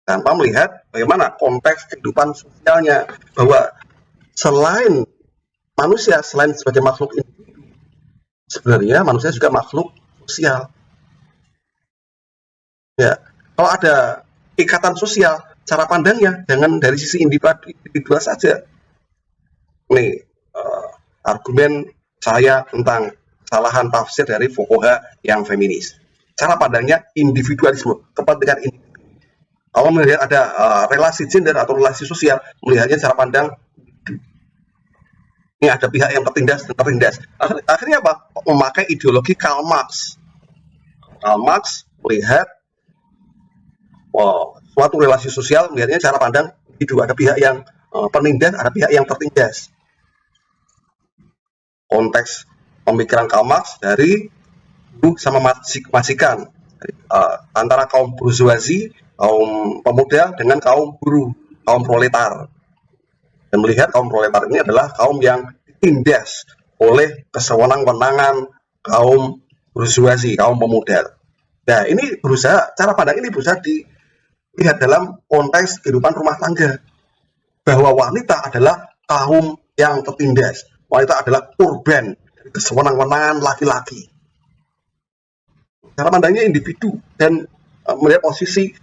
Tanpa melihat bagaimana konteks kehidupan sosialnya, bahwa selain manusia, selain sebagai makhluk individu, sebenarnya manusia juga makhluk sosial. Ya, kalau ada ikatan sosial, cara pandangnya jangan dari sisi individual saja. Nih, argumen saya tentang kesalahan tafsir dari fuqaha yang feminis. Cara pandangnya individualisme, kepentingan individu. Kalau melihat ada relasi gender atau relasi sosial, melihatnya cara pandang ini ada pihak yang tertindas dan tertindas. Akhirnya apa? Memakai ideologi Karl Marx. Karl Marx melihat suatu relasi sosial, melihatnya cara pandang individu. Ada pihak yang penindas, ada pihak yang tertindas. Konteks pemikiran Karl Marx dari buruh sama majikan, antara kaum burjuasi, kaum pemuda dengan kaum buruh, kaum proletar. Dan melihat kaum proletar ini adalah kaum yang ditindas oleh kesewenang-wenangan kaum burjuasi, kaum pemuda. Nah, ini cara pandang ini berusaha dilihat dalam konteks kehidupan rumah tangga, bahwa wanita adalah kaum yang tertindas, wanita adalah korban dari kesewenang-wenangan laki-laki. Cara pandangnya individu dan melihat posisi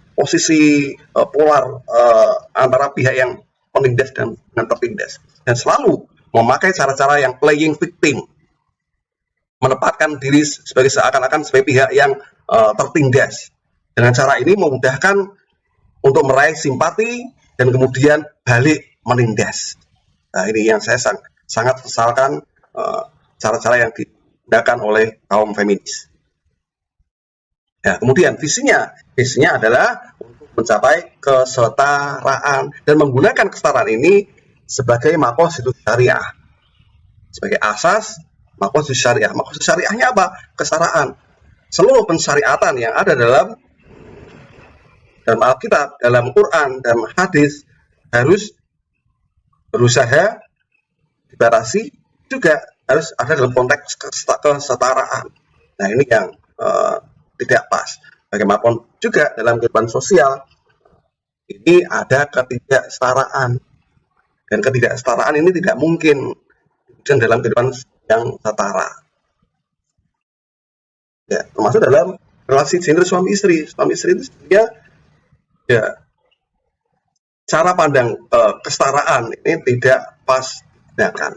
polar antara pihak yang penindas dan tertindas, dan selalu memakai cara-cara yang playing victim, menempatkan diri sebagai seakan-akan sebagai pihak yang tertindas. Dengan cara ini memudahkan untuk meraih simpati dan kemudian balik menindas. Nah, ini yang saya sangat sesalkan, cara-cara yang digunakan oleh kaum feminis. Nah, kemudian visinya adalah untuk mencapai kesetaraan dan menggunakan kesetaraan ini sebagai maqasidus syariah, sebagai asas maqasidus syariah. Maqasidus syariahnya apa? Kesetaraan. Seluruh pensyariatan yang ada dalam Alkitab, dalam Quran, dalam hadis harus berusaha dibatasi, juga harus ada dalam konteks kesetaraan. Nah, ini yang tidak pas. Bagaimanapun juga dalam kehidupan sosial ini ada ketidaksetaraan, dan ketidaksetaraan ini tidak mungkin dalam kehidupan yang setara. Ya, termasuk dalam relasi gender suami istri. Suami istri itu sebenarnya ya cara pandang kesetaraan ini tidak pas digunakan.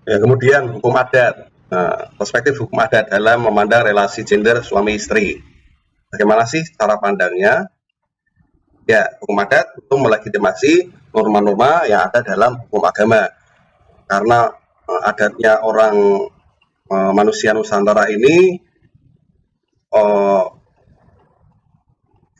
Ya, kemudian hukum adat. Nah, perspektif hukum adat dalam memandang relasi gender suami istri. Bagaimana sih cara pandangnya? Ya, hukum adat itu melegitimasi norma-norma yang ada dalam hukum agama. Karena adatnya orang manusia Nusantara ini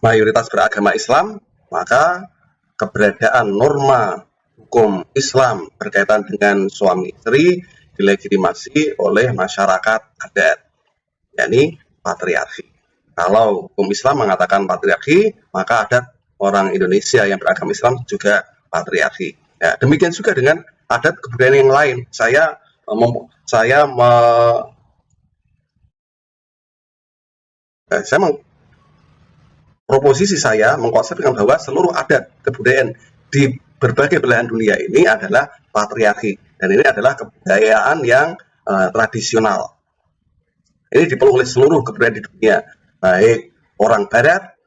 mayoritas beragama Islam, maka keberadaan norma hukum Islam berkaitan dengan suami istri dilegitimasi oleh masyarakat adat, yakni patriarki. Kalau hukum Islam mengatakan patriarki, maka adat orang Indonesia yang beragama Islam juga patriarki. Ya, demikian juga dengan adat kebudayaan yang lain. Saya proposisi saya mengkonsepkan bahwa seluruh adat kebudayaan di berbagai belahan dunia ini adalah patriarki, dan ini adalah kebudayaan yang tradisional. Ini dipeluk oleh seluruh kebudayaan di dunia, baik orang Barat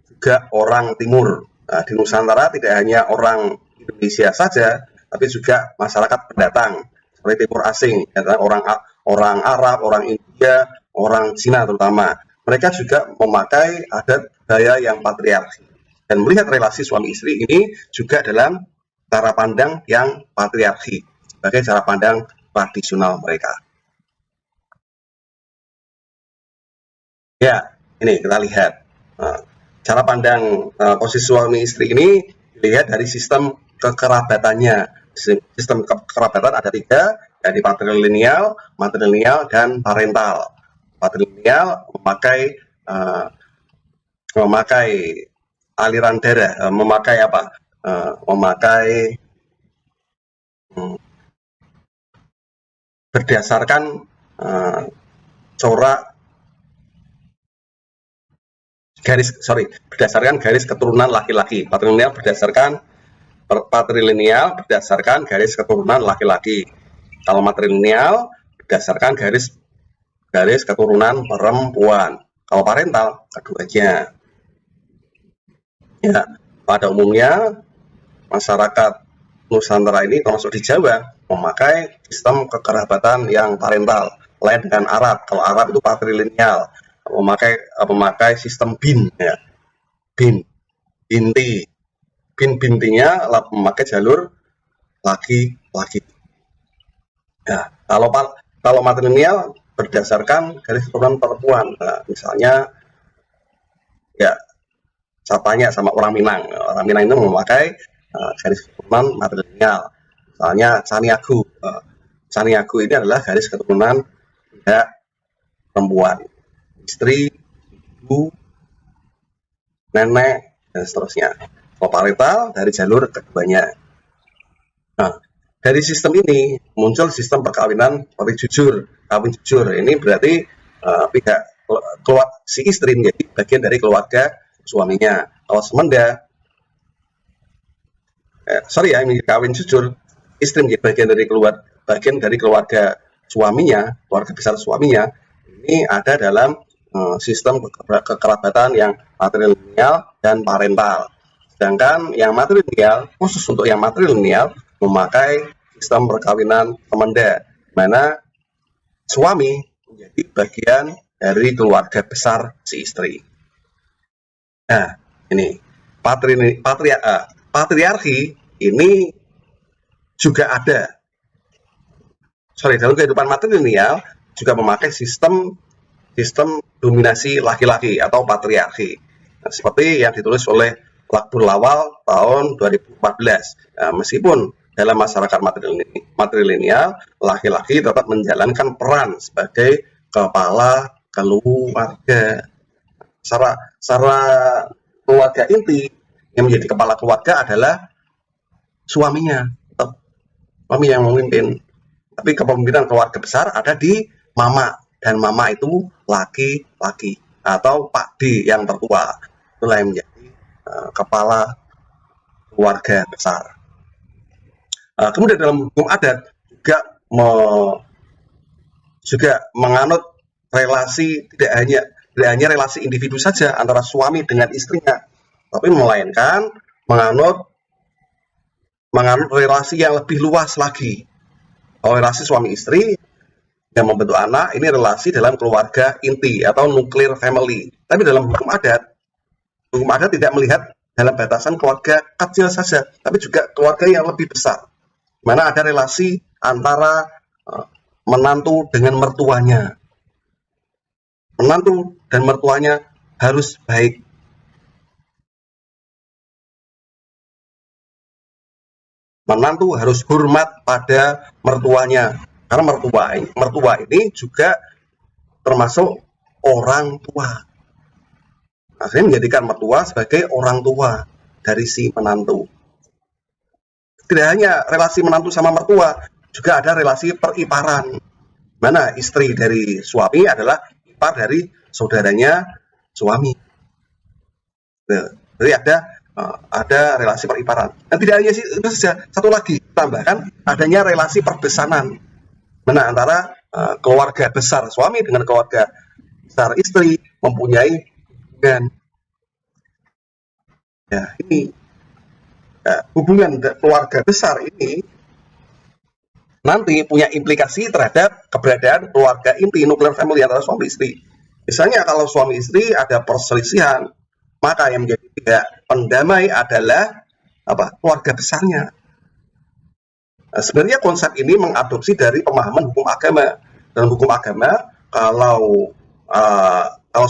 juga orang Timur. Nah, di Nusantara tidak hanya orang Indonesia saja, tapi juga masyarakat pendatang seperti timur asing, orang Arab, orang India, orang Cina terutama. Mereka juga memakai adat gaya yang patriarki, dan melihat relasi suami istri ini juga dalam cara pandang yang patriarki sebagai cara pandang tradisional mereka. Ya, ini kita lihat cara pandang posisi suami istri ini dilihat dari sistem kekerabatannya. Sistem kekerabatan ada 3, yaitu patrilineal, matrilineal, dan parental. Patrilineal memakai aliran darah, memakai apa? Memakai berdasarkan berdasarkan garis keturunan laki-laki. Patrilineal berdasarkan garis keturunan laki-laki. Kalau matrilineal berdasarkan garis keturunan perempuan. Kalau parental keduanya. Ya, pada umumnya masyarakat Nusantara ini termasuk di Jawa memakai sistem kekerabatan yang parental, lain dengan Arab. Kalau Arab itu patrilineal, memakai sistem bin, ya. Bintinya memakai jalur laki-laki. Nah, kalau matrilineal berdasarkan garis keturunan perempuan. Nah, misalnya ya saya tanya sama orang Minang itu memakai garis keturunan matrilineal. Misalnya Caniago ini adalah garis keturunan tidak perempuan, istri, ibu, nenek, dan seterusnya. Kalau parental dari jalur keduanya. Nah, dari sistem ini muncul sistem perkawinan kawin jujur. Ini berarti si istri menjadi bagian dari keluarga suaminya. Kalau semenda, ini kawin jujur, istri menjadi bagian dari keluarga suaminya, keluarga besar suaminya. Ini ada dalam sistem kekerabatan yang matrilineal dan parental. Sedangkan yang matrilineal, khusus untuk yang matrilineal, memakai sistem perkawinan semenda, di mana suami menjadi bagian dari keluarga besar si istri. Nah, ini patriarki ini juga ada. Dalam kehidupan matrilineal juga memakai sistem dominasi laki-laki atau patriarki. Nah, seperti yang ditulis oleh Lakbul Lawal tahun 2014. Nah, meskipun dalam masyarakat matrilineal, laki-laki tetap menjalankan peran sebagai kepala keluarga. Secara keluarga inti, yang menjadi kepala keluarga adalah suaminya, suami yang memimpin. Tapi kepemimpinan keluarga besar ada di mama, dan mama itu laki-laki atau Pak D yang tertua. Itulah yang menjadi kepala keluarga besar. Kemudian dalam hukum adat juga menganut relasi tidak hanya relasi individu saja antara suami dengan istrinya, tapi melainkan menganut relasi yang lebih luas lagi. Relasi suami istri yang membentuk anak, ini relasi dalam keluarga inti atau nuclear family. Tapi dalam hukum adat tidak melihat dalam batasan keluarga kecil saja, tapi juga keluarga yang lebih besar, mana ada relasi antara menantu dengan mertuanya. Menantu dan mertuanya harus baik. Menantu harus hormat pada mertuanya, karena mertua ini juga termasuk orang tua. Akhirnya menjadikan mertua sebagai orang tua dari si menantu. Tidak hanya relasi menantu sama mertua, juga ada relasi periparan. Mana istri dari suami adalah ipar dari saudaranya suami. Jadi ada relasi periparan. Dan tidak hanya itu saja, satu lagi tambahkan adanya relasi perbesanan. Mana antara keluarga besar suami dengan keluarga besar istri mempunyai hubungan. Ya, ini hubungan keluarga besar ini nanti punya implikasi terhadap keberadaan keluarga inti, nuclear family antara suami istri. Misalnya kalau suami istri ada perselisihan, maka yang menjadi pihak pendamai adalah keluarga besarnya. Nah, sebenarnya konsep ini mengadopsi dari pemahaman hukum agama. Dalam hukum agama, kalau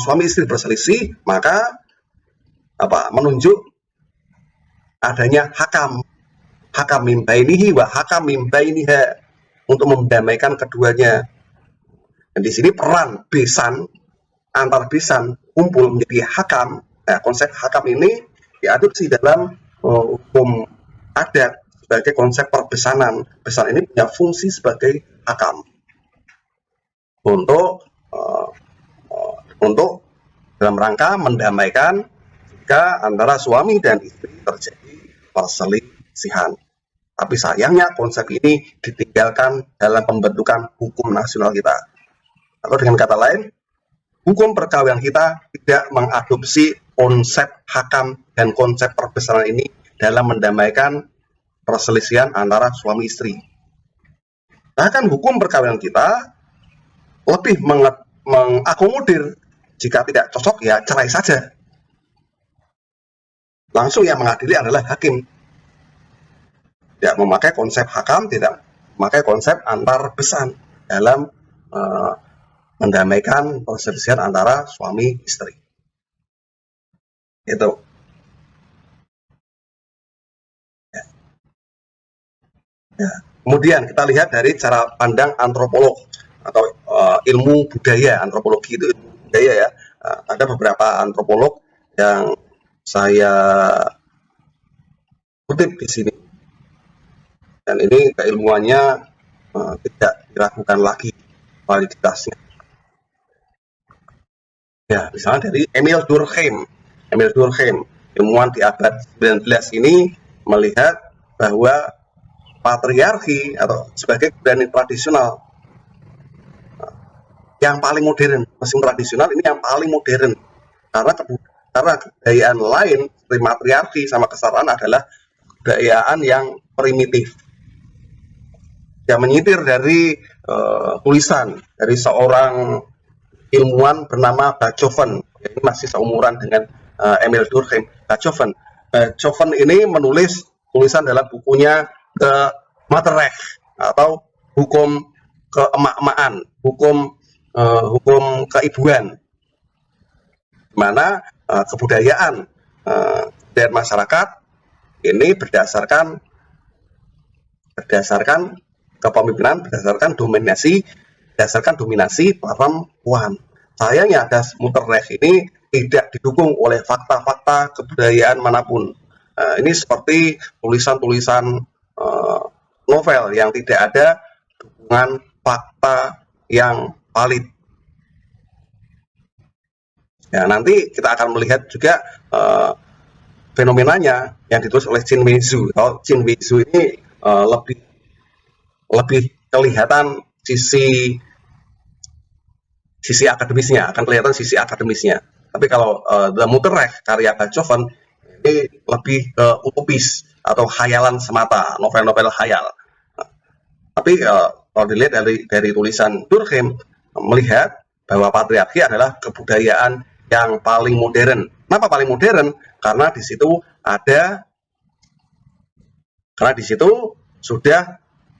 suami istri berselisih, maka menunjuk adanya hakam min bainihi wa hakam min bainiha untuk mendamaikan keduanya. Dan di sini peran besan, antar besan kumpul menjadi hakam. Nah, konsep hakam ini diadopsi dalam hukum adat sebagai konsep perbesanan. Besan ini punya fungsi sebagai hakam untuk dalam rangka mendamaikan jika antara suami dan istri terjadi perselisihan. Tapi sayangnya konsep ini ditinggalkan dalam pembentukan hukum nasional kita. Atau dengan kata lain, hukum perkawinan kita tidak mengadopsi konsep hakam dan konsep perbesaran ini dalam mendamaikan perselisihan antara suami istri. Bahkan hukum perkawinan kita lebih mengakomodir jika tidak cocok ya cerai saja. Langsung yang mengadili adalah hakim. Tidak memakai konsep hakam, tidak memakai konsep antar besan dalam mendamaikan perselisihan antara suami istri. Itu. Ya. Kemudian kita lihat dari cara pandang antropolog atau ilmu budaya. Antropologi itu ilmu budaya ya. Ada beberapa antropolog yang saya kutip di sini, dan ini keilmuannya tidak diragukan lagi validitasnya. Ya, misalnya dari Emil Durkheim, ilmuwan di abad 19 ini melihat bahwa patriarki atau sebagai kebudayaan tradisional yang paling modern, mesin tradisional ini yang paling modern karena kebudayaan lain seperti matriarki sama kesetaraan adalah kebudayaan yang primitif. Yang menyitir dari tulisan dari seorang ilmuwan bernama Bachofen, ini masih seumuran dengan Emil Durkheim. Bachofen ini menulis tulisan dalam bukunya The Motherrecht atau hukum keemak-emakan, hukum keibuan, mana kebudayaan masyarakat ini berdasarkan kepemimpinan, berdasarkan dominasi perempuan. Sayangnya das Motherrecht ini tidak didukung oleh fakta-fakta kebudayaan manapun. Ini seperti tulisan-tulisan novel yang tidak ada dukungan fakta yang valid. Ya, nanti kita akan melihat juga fenomenanya yang ditulis oleh Chin Wei-Zhu. Chin Wei-Zhu ini lebih kelihatan sisi akademisnya, akan kelihatan sisi akademisnya. Tapi kalau The Motherrecht karya Bachofen ini lebih utopis atau khayalan semata, novel-novel khayal. Tapi kalau dilihat dari tulisan Durkheim melihat bahwa patriarki adalah kebudayaan yang paling modern. Kenapa paling modern? Karena di situ sudah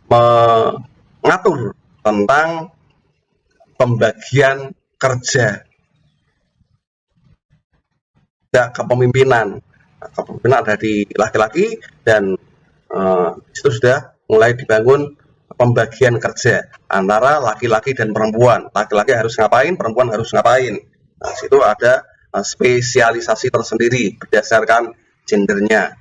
mengatur tentang pembagian kerja dan kepemimpinan. Kepemimpinan ada di laki-laki dan itu sudah mulai dibangun pembagian kerja antara laki-laki dan perempuan. Laki-laki harus ngapain, perempuan harus ngapain. Nah, situ ada spesialisasi tersendiri berdasarkan gendernya.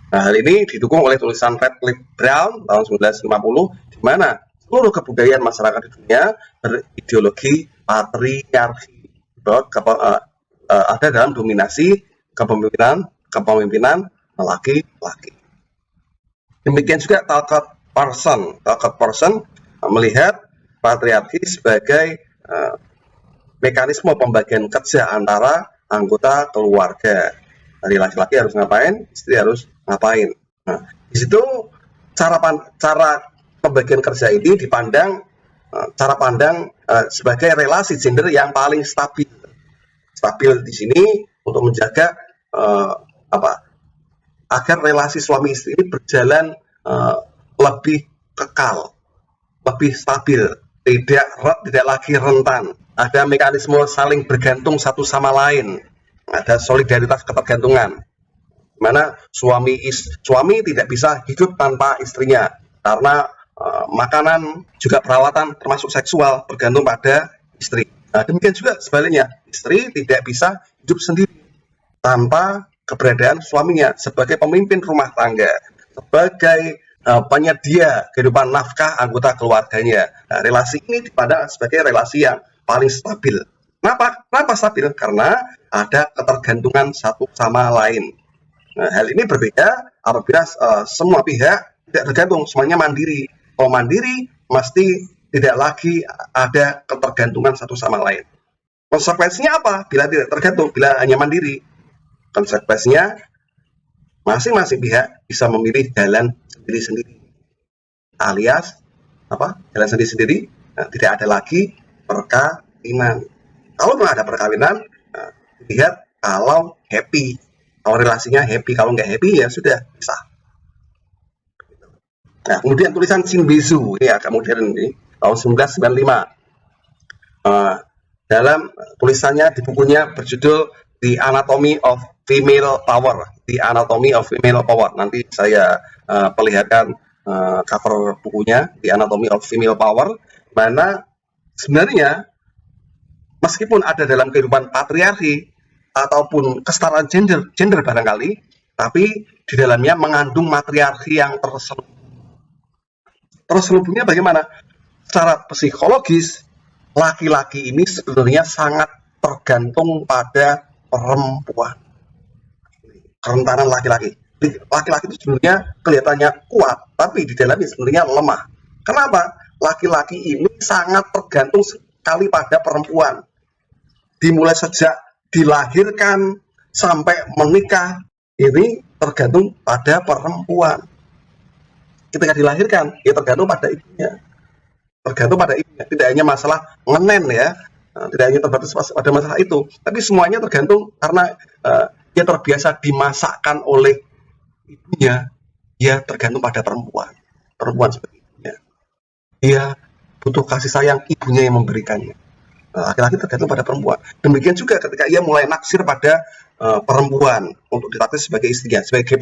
Nah, hal ini didukung oleh tulisan Radcliffe Brown tahun 1950, di mana seluruh kebudayaan masyarakat di dunia berideologi patriarki, ada dalam dominasi kepemimpinan laki-laki. Demikian juga Talcott Parsons melihat patriarki sebagai mekanisme pembagian kerja antara anggota keluarga. Dari laki-laki harus ngapain, istri harus ngapain. Nah, di situ cara pembagian kerja ini dipandang cara pandang sebagai relasi gender yang paling stabil. Stabil di sini untuk menjaga agar relasi suami istri ini berjalan lebih kekal, lebih stabil, tidak lagi rentan. Ada mekanisme saling bergantung satu sama lain. Ada solidaritas ketergantungan, mana suami tidak bisa hidup tanpa istrinya karena makanan juga perawatan termasuk seksual bergantung pada istri. Nah, demikian juga sebaliknya, istri tidak bisa hidup sendiri tanpa keberadaan suaminya sebagai pemimpin rumah tangga, sebagai penyedia kehidupan nafkah anggota keluarganya. Nah, relasi ini dipandang sebagai relasi yang paling stabil. Kenapa stabil? Karena ada ketergantungan satu sama lain. Nah, hal ini berbeda apabila semua pihak tidak tergantung, semuanya mandiri. Kalau mandiri, mesti tidak lagi ada ketergantungan satu sama lain. Konsekuensinya apa? Bila tidak tergantung, bila hanya mandiri, konsekuensinya masing-masing pihak bisa memilih jalan sendiri-sendiri. Alias jalan sendiri-sendiri, tidak ada lagi perkawinan. Kalau nggak ada perkawinan, lihat kalau happy, kalau relasinya happy, kalau nggak happy ya sudah pisah. Nah, kemudian tulisan Shinbeizu, ini agak modern ini, tahun 1995. Dalam tulisannya di bukunya berjudul The Anatomy of Female Power. The Anatomy of Female Power. Nanti saya perlihatkan cover bukunya, The Anatomy of Female Power, mana sebenarnya meskipun ada dalam kehidupan patriarki ataupun kesetaraan gender barangkali, tapi di dalamnya mengandung matriarki yang terselubung. Terselubungnya bagaimana? Secara psikologis, laki-laki ini sebenarnya sangat tergantung pada perempuan. Kerentanan laki-laki. Laki-laki itu sebenarnya kelihatannya kuat, tapi di dalamnya sebenarnya lemah. Kenapa? Laki-laki ini sangat tergantung sekali pada perempuan. Dimulai sejak dilahirkan sampai menikah, ini tergantung pada perempuan. Ketika dilahirkan, ya tergantung pada ibunya. Tidak hanya masalah ngenen ya, tidak hanya terbatas pada masalah itu, tapi semuanya tergantung karena dia terbiasa dimasakkan oleh ibunya, dia tergantung pada perempuan seperti ibunya. Dia butuh kasih sayang ibunya yang memberikannya. Laki-laki tergantung pada perempuan. Demikian juga ketika ia mulai naksir pada perempuan untuk dilatih sebagai istrinya, sebagai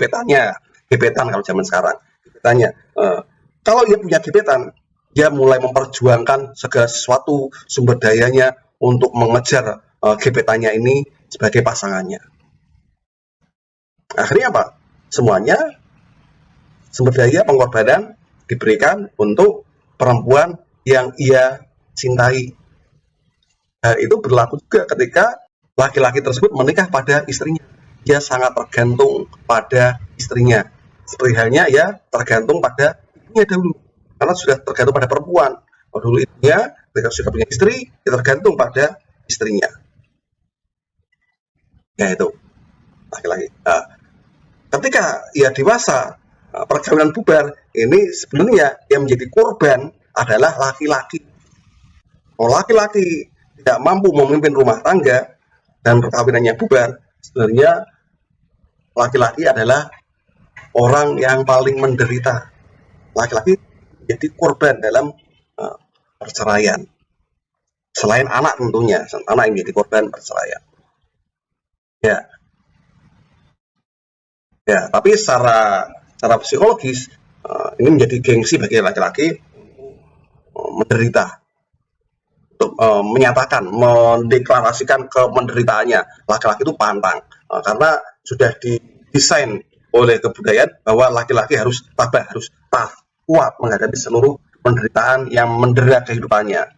gebetan kalau zaman sekarang. Gebetannya, kalau ia punya gebetan, dia mulai memperjuangkan segala sesuatu sumber dayanya untuk mengejar gebetannya ini sebagai pasangannya. Akhirnya apa? Semuanya sumber daya pengorbanan diberikan untuk perempuan yang ia cintai. Hal itu berlaku juga ketika laki-laki tersebut menikah pada istrinya. Dia sangat tergantung pada istrinya. Seperti halnya ya tergantung pada ibunya dahulu. Karena sudah tergantung pada perempuan. Kalau dulu ibunya, ketika sudah punya istri, dia tergantung pada istrinya. Ya itu, laki-laki. Ketika ia dewasa, perkawinan bubar, ini sebenarnya yang menjadi korban adalah laki-laki. Kalau laki-laki tidak mampu memimpin rumah tangga dan perkawinannya bubar, sebenarnya laki-laki adalah orang yang paling menderita. Laki-laki jadi korban dalam perceraian. Selain anak tentunya, anak yang menjadi korban perceraian. Ya, tapi secara psikologis ini menjadi gengsi bagi laki-laki menderita. Untuk untuk menyatakan, mendeklarasikan kemenderitaannya. Laki-laki itu pantang, karena sudah didesain oleh kebudayaan bahwa laki-laki harus tabah, harus kuat menghadapi seluruh penderitaan yang mendera kehidupannya.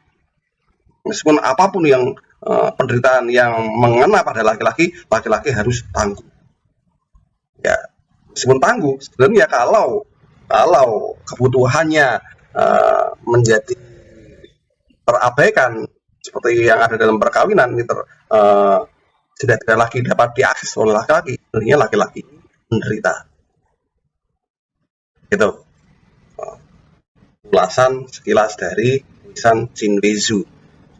Meskipun apapun yang penderitaan yang mengena pada laki-laki, laki-laki harus tangguh. Ya, meskipun tangguh, sebenarnya kalau kebutuhannya menjadi terabaikan seperti yang ada dalam perkawinan ini tidak lagi dapat diakses oleh laki-laki, sebenarnya laki-laki menderita. Gitu. Ulasan sekilas dari tulisan Chinwezu.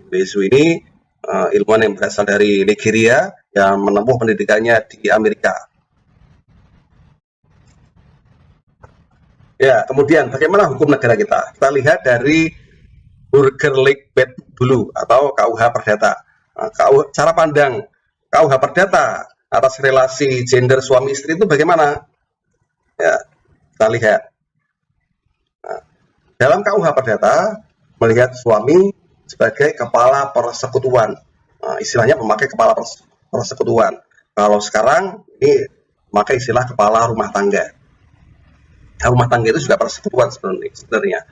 Chinwezu ini ilmuwan yang berasal dari Nigeria yang menempuh pendidikannya di Amerika. Ya, kemudian bagaimana hukum negara kita? Kita lihat dari Burgerlijk Wet dulu atau KUH Perdata. Nah, cara pandang KUH Perdata atas relasi gender suami istri itu bagaimana? Ya, kita lihat. Nah, dalam KUH Perdata melihat suami sebagai kepala persekutuan. Nah, istilahnya memakai kepala persekutuan. Kalau sekarang ini memakai istilah kepala rumah tangga. Rumah tangga itu juga persekutuan sebenarnya.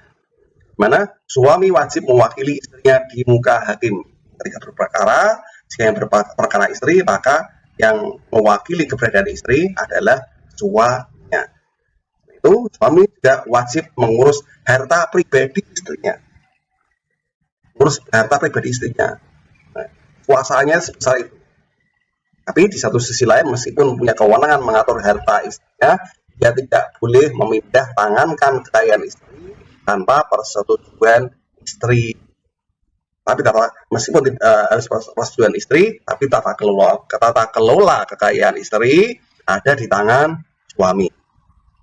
Mana suami wajib mewakili istrinya di muka hakim ketika berperkara. Jika yang berperkara istri, maka yang mewakili keberadaan istri adalah suaminya. Itu suami juga wajib mengurus harta pribadi istrinya. Mengurus harta pribadi istrinya. Nah, kuasanya sebesar itu. Tapi di satu sisi lain, meskipun punya kewenangan mengatur harta istrinya, dia tidak boleh memindah tangankan kekayaan istri tanpa persetujuan istri. Tapi meskipun harus persetujuan istri, tapi tata kelola kekayaan istri ada di tangan suami.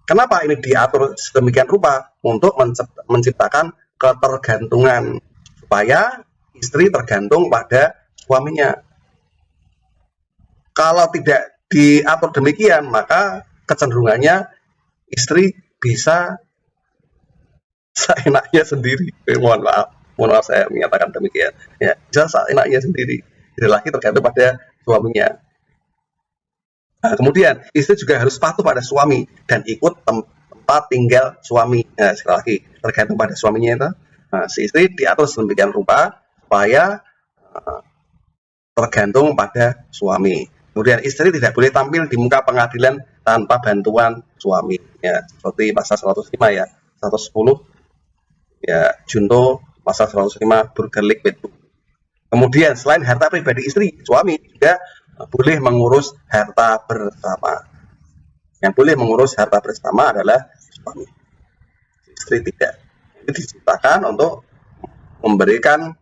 Kenapa ini diatur sedemikian rupa? Untuk menciptakan ketergantungan, supaya istri tergantung pada suaminya. Kalau tidak diatur demikian, maka kecenderungannya istri bisa seenaknya sendiri. Mohon maaf saya menyatakan demikian. Ya, bisa seenaknya sendiri. Tidak lagi tergantung pada suaminya. Nah, kemudian istri juga harus patuh pada suami dan ikut tempat tinggal suami. Nah, sekali lagi tergantung pada suaminya itu. Nah, si istri diatur sedemikian rupa supaya tergantung pada suami. Kemudian istri tidak boleh tampil di muka pengadilan tanpa bantuan suami. Ya, seperti pasal 105 ya, 110 ya, Junto pasal 105 Burgerlijk Wet. Kemudian selain harta pribadi istri, suami juga boleh mengurus harta bersama. Yang boleh mengurus harta bersama adalah suami. Istri tidak. Itu diciptakan untuk memberikan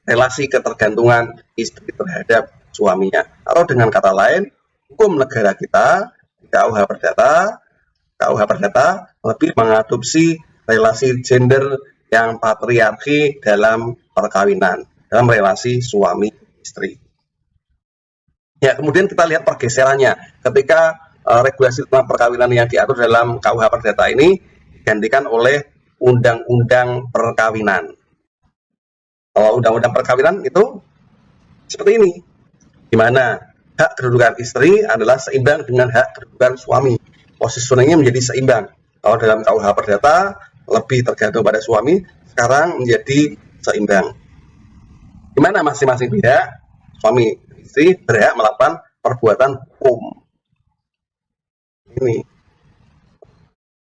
relasi ketergantungan istri terhadap suaminya. Atau dengan kata lain, hukum negara kita, KUH Perdata lebih mengadopsi relasi gender yang patriarki dalam perkawinan, dalam relasi suami istri. Ya, kemudian kita lihat pergeserannya ketika regulasi tentang perkawinan yang diatur dalam KUH Perdata ini digantikan oleh Undang-Undang Perkawinan. Kalau Undang-Undang Perkawinan itu seperti ini, di mana hak kedudukan istri adalah seimbang dengan hak kedudukan suami. Positioningnya menjadi seimbang. Kalau dalam KUH Perdata lebih tergantung pada suami, sekarang menjadi seimbang. Di mana masing-masing pihak, suami istri, berhak melakukan perbuatan hukum. Ini.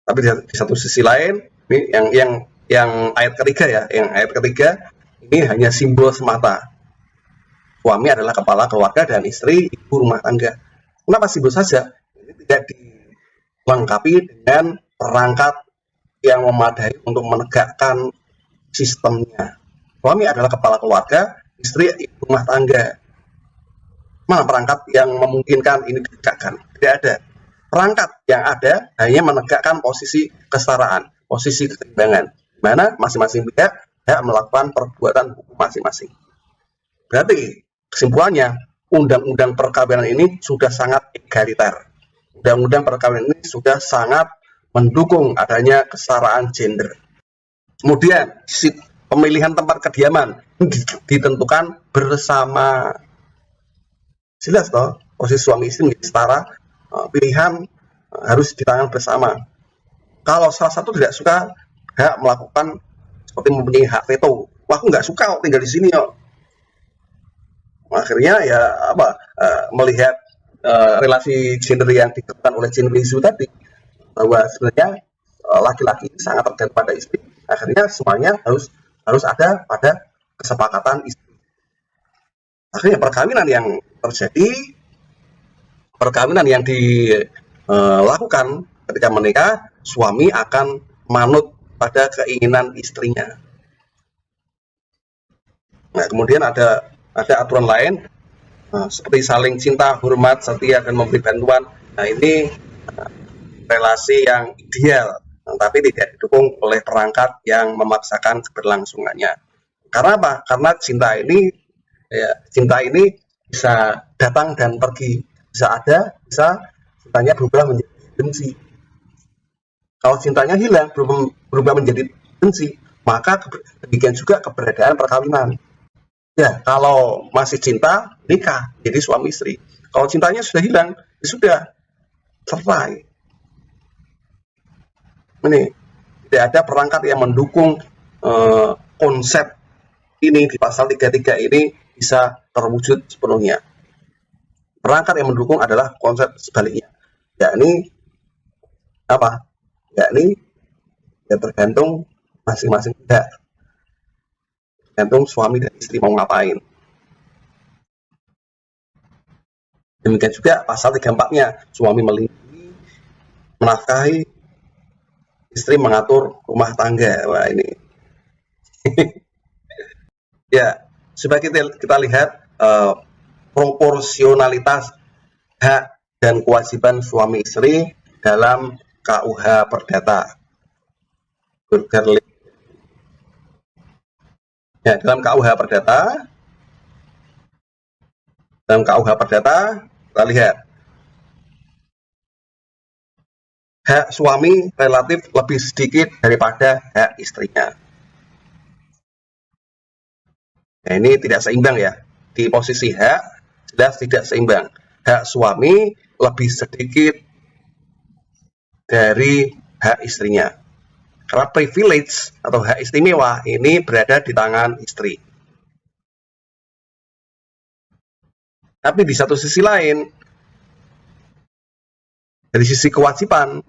Tapi di satu sisi lain, ini yang ayat ketiga ya, yang ayat ketiga ini hanya simbol semata. Suami adalah kepala keluarga dan istri ibu rumah tangga. Kenapa simbol saja? Ini tidak dilengkapi dengan perangkat yang memadai untuk menegakkan sistemnya. Suami adalah kepala keluarga, istri ibu rumah tangga. Mana perangkat yang memungkinkan ini ditegakkan? Tidak ada. Perangkat yang ada hanya menegakkan posisi kesetaraan, posisi keseimbangan, mana masing-masing pihak melakukan perbuatan hukum masing-masing. Berarti kesimpulannya, undang-undang perkawinan ini sudah sangat egaliter. Undang-undang perkawinan ini sudah sangat mendukung adanya kesetaraan gender. Kemudian, Pemilihan tempat kediaman ditentukan bersama. Jelas toh, posisi suami istri menjadi setara, pilihan harus di tangan bersama. Kalau salah satu tidak suka, hak melakukan seperti mempunyai hak veto. Wah, aku nggak suka kok tinggal di sini kok. Akhirnya ya apa, melihat relasi gender yang ditentukan oleh gender issue tadi, bahwa sebenarnya laki-laki sangat tergantung pada istri. Akhirnya semuanya harus harus ada pada kesepakatan istri. Akhirnya perkawinan yang dilakukan ketika menikah, suami akan manut pada keinginan istrinya. Nah, kemudian ada aturan lain, seperti saling cinta, hormat, setia, dan memberi bantuan. Nah, ini relasi yang ideal, tapi tidak didukung oleh perangkat yang memaksakan keberlangsungannya. Karena apa? Karena cinta ini bisa datang dan pergi, bisa ada, bisa cintanya berubah menjadi benci. Kalau cintanya hilang, berubah menjadi benci, maka demikian juga keberadaan perkawinan. Ya, kalau masih cinta, nikah, jadi suami istri. Kalau cintanya sudah hilang, ya sudah, selesai. Ini tidak ada perangkat yang mendukung konsep ini di pasal 33 ini bisa terwujud sepenuhnya. Perangkat yang mendukung adalah konsep sebaliknya, yakni apa? Yakni ya tergantung masing-masing pihak, tergantung suami dan istri mau ngapain. Demikian juga pasal 34-nya, suami melindungi, menafkahi, istri mengatur rumah tangga. Wah, ini ya, supaya kita lihat proporsionalitas hak dan kewajiban suami istri dalam KUH Perdata. Ya, dalam KUH Perdata kita lihat hak suami relatif lebih sedikit daripada hak istrinya. Nah, ini tidak seimbang ya. Di posisi hak jelas tidak seimbang. Hak suami lebih sedikit dari hak istrinya. Karena privilege atau hak istimewa ini berada di tangan istri. Tapi di satu sisi lain, dari sisi kewajiban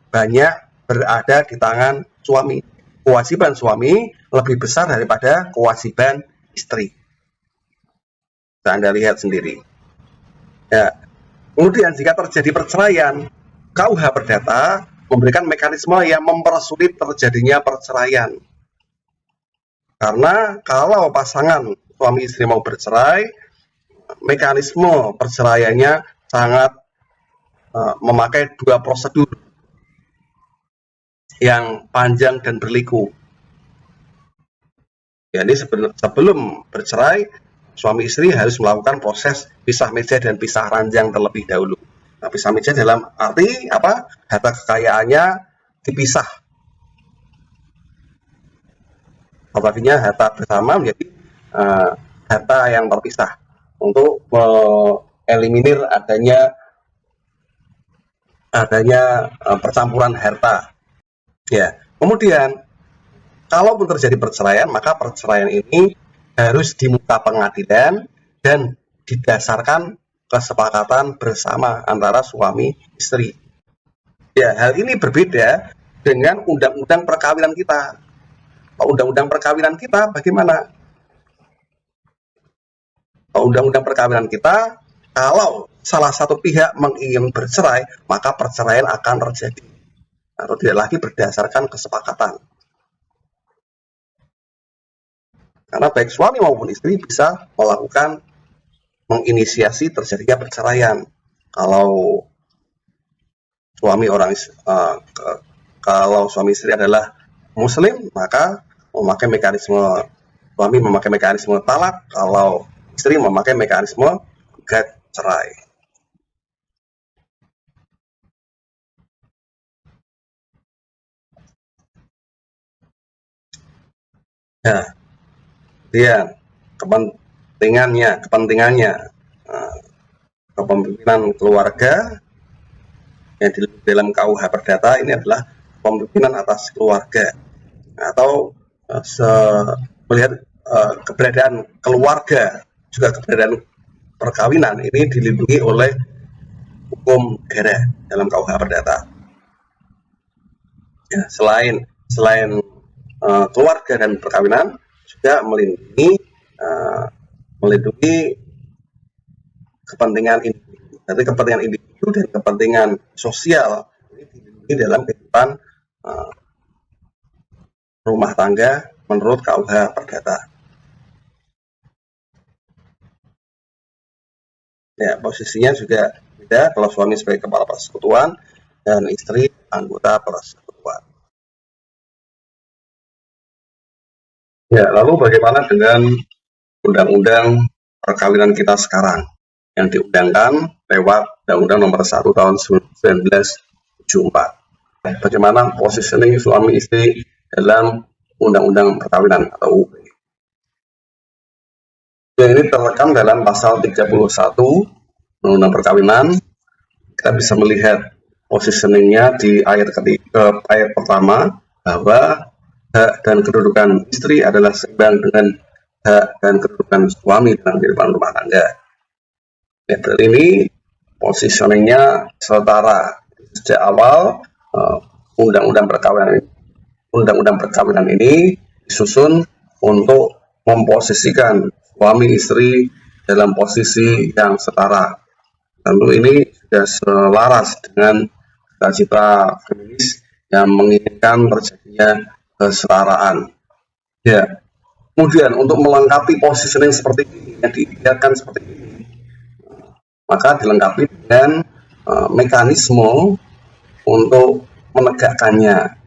banyak berada di tangan suami. Kewajiban suami lebih besar daripada kewajiban istri. Nah, Anda lihat sendiri. Ya. Kemudian jika terjadi perceraian, KUH Perdata memberikan mekanisme yang mempersulit terjadinya perceraian. Karena kalau pasangan suami istri mau bercerai, mekanisme perceraiannya sangat memakai dua prosedur yang panjang dan berliku. Jadi sebelum bercerai, suami istri harus melakukan proses pisah meja dan pisah ranjang terlebih dahulu. Nah, pisah meja dalam arti apa? Harta kekayaannya dipisah. Artinya harta bersama menjadi harta yang terpisah untuk mengeliminir adanya percampuran harta. Ya, kemudian kalaupun terjadi perceraian, maka perceraian ini harus di muka pengadilan dan didasarkan kesepakatan bersama antara suami istri. Ya, hal ini berbeda dengan undang-undang perkawinan kita. Undang-undang perkawinan kita bagaimana? Undang-undang perkawinan kita, kalau salah satu pihak menginginkan bercerai, maka perceraian akan terjadi. Atau tidak lagi berdasarkan kesepakatan. Karena baik suami maupun istri bisa melakukan menginisiasi terjadinya perceraian. Kalau suami istri adalah muslim, maka suami memakai mekanisme talak, kalau istri memakai mekanisme gugat cerai. Ya, dia kepentingannya uh, kepemimpinan keluarga yang di dalam KUH Perdata ini adalah kepemimpinan atas keluarga atau melihat keberadaan keluarga juga keberadaan perkawinan ini dilindungi oleh hukum negara dalam KUH Perdata. Ya, selain keluarga dan perkawinan juga melindungi kepentingan individu. Jadi kepentingan individu dan kepentingan sosial ini dilindungi dalam kehidupan rumah tangga menurut KUH Perdata. Ya, posisinya juga beda kalau suami sebagai kepala persekutuan dan istri anggota persekutuan. Ya, lalu bagaimana dengan undang-undang perkawinan kita sekarang yang diundangkan lewat Undang-Undang Nomor 1 Tahun 1974. Bagaimana positioning suami istri dalam Undang-Undang Perkawinan atau UU. Yang ini terekam dalam pasal 31 Undang-Undang Perkawinan. Kita bisa melihat positioningnya di ayat pertama bahwa hak dan kedudukan istri adalah seimbang dengan hak dan kedudukan suami dalam kehidupan rumah tangga. Ya, berarti ini positioningnya setara. Sejak awal undang-undang perkawinan ini disusun untuk memposisikan suami istri dalam posisi yang setara. Tentu ini sudah selaras dengan cita-cita feminis yang menginginkan terjadinya kesetaraan. Ya. Kemudian untuk melengkapi positioning seperti ini yang dilihatkan seperti ini, maka dilengkapi dengan mekanisme untuk menegakkannya.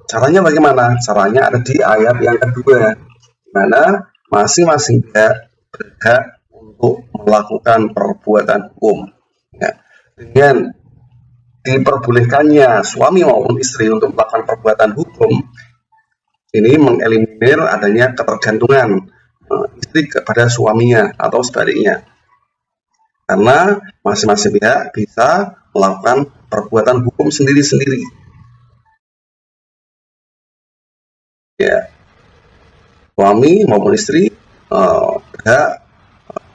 Caranya bagaimana? Caranya ada di ayat yang kedua, di mana masing-masing pihak berhak untuk melakukan perbuatan hukum. Ya. Dengan diperbolehkannya suami maupun istri untuk melakukan perbuatan hukum, ini mengeliminir adanya ketergantungan istri kepada suaminya atau sebaliknya. Karena masing-masing pihak bisa melakukan perbuatan hukum sendiri-sendiri. Ya, suami maupun istri berhak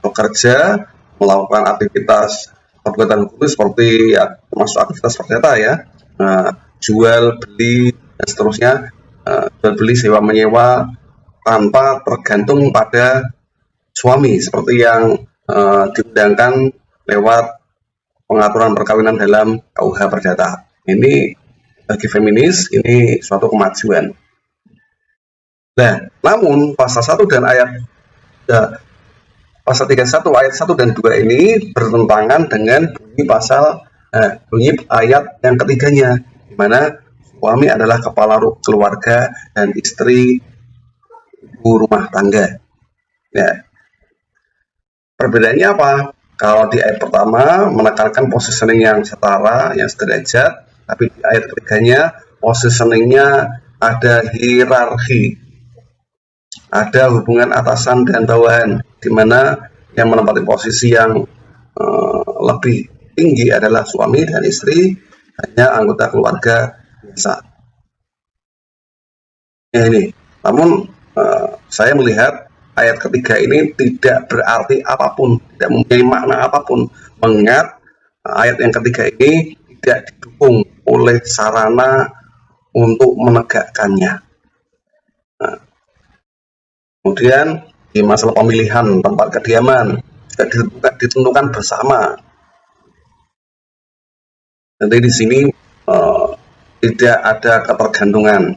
bekerja, melakukan aktivitas perbuatan hukum seperti ya, termasuk aktivitas perdata ya, jual beli dan seterusnya, jual beli sewa menyewa tanpa tergantung pada suami seperti yang diundangkan lewat pengaturan perkawinan dalam KUH Perdata. Ini bagi feminis ini suatu kemajuan. Nah, namun pasal 1 dan pasal 31 ayat 1 dan 2 ini bertentangan dengan bunyi ayat yang ketiganya, di mana suami adalah kepala keluarga dan istri ibu rumah tangga. Ya. Perbedaannya apa? Kalau di ayat pertama menekankan positioning yang setara, yang sederajat, tapi di ayat ketiganya positioningnya ada hierarki, ada hubungan atasan dan bawahan, di mana yang menempati posisi yang lebih tinggi adalah suami dan istri hanya anggota keluarga biasa. Ya ini. Namun saya melihat ayat ketiga ini tidak berarti apapun, tidak mempunyai makna apapun, mengingat ayat yang ketiga ini tidak didukung oleh sarana untuk menegakkannya. Nah, kemudian di masalah pemilihan tempat kediaman juga ditentukan bersama. Jadi di sini tidak ada ketergantungan.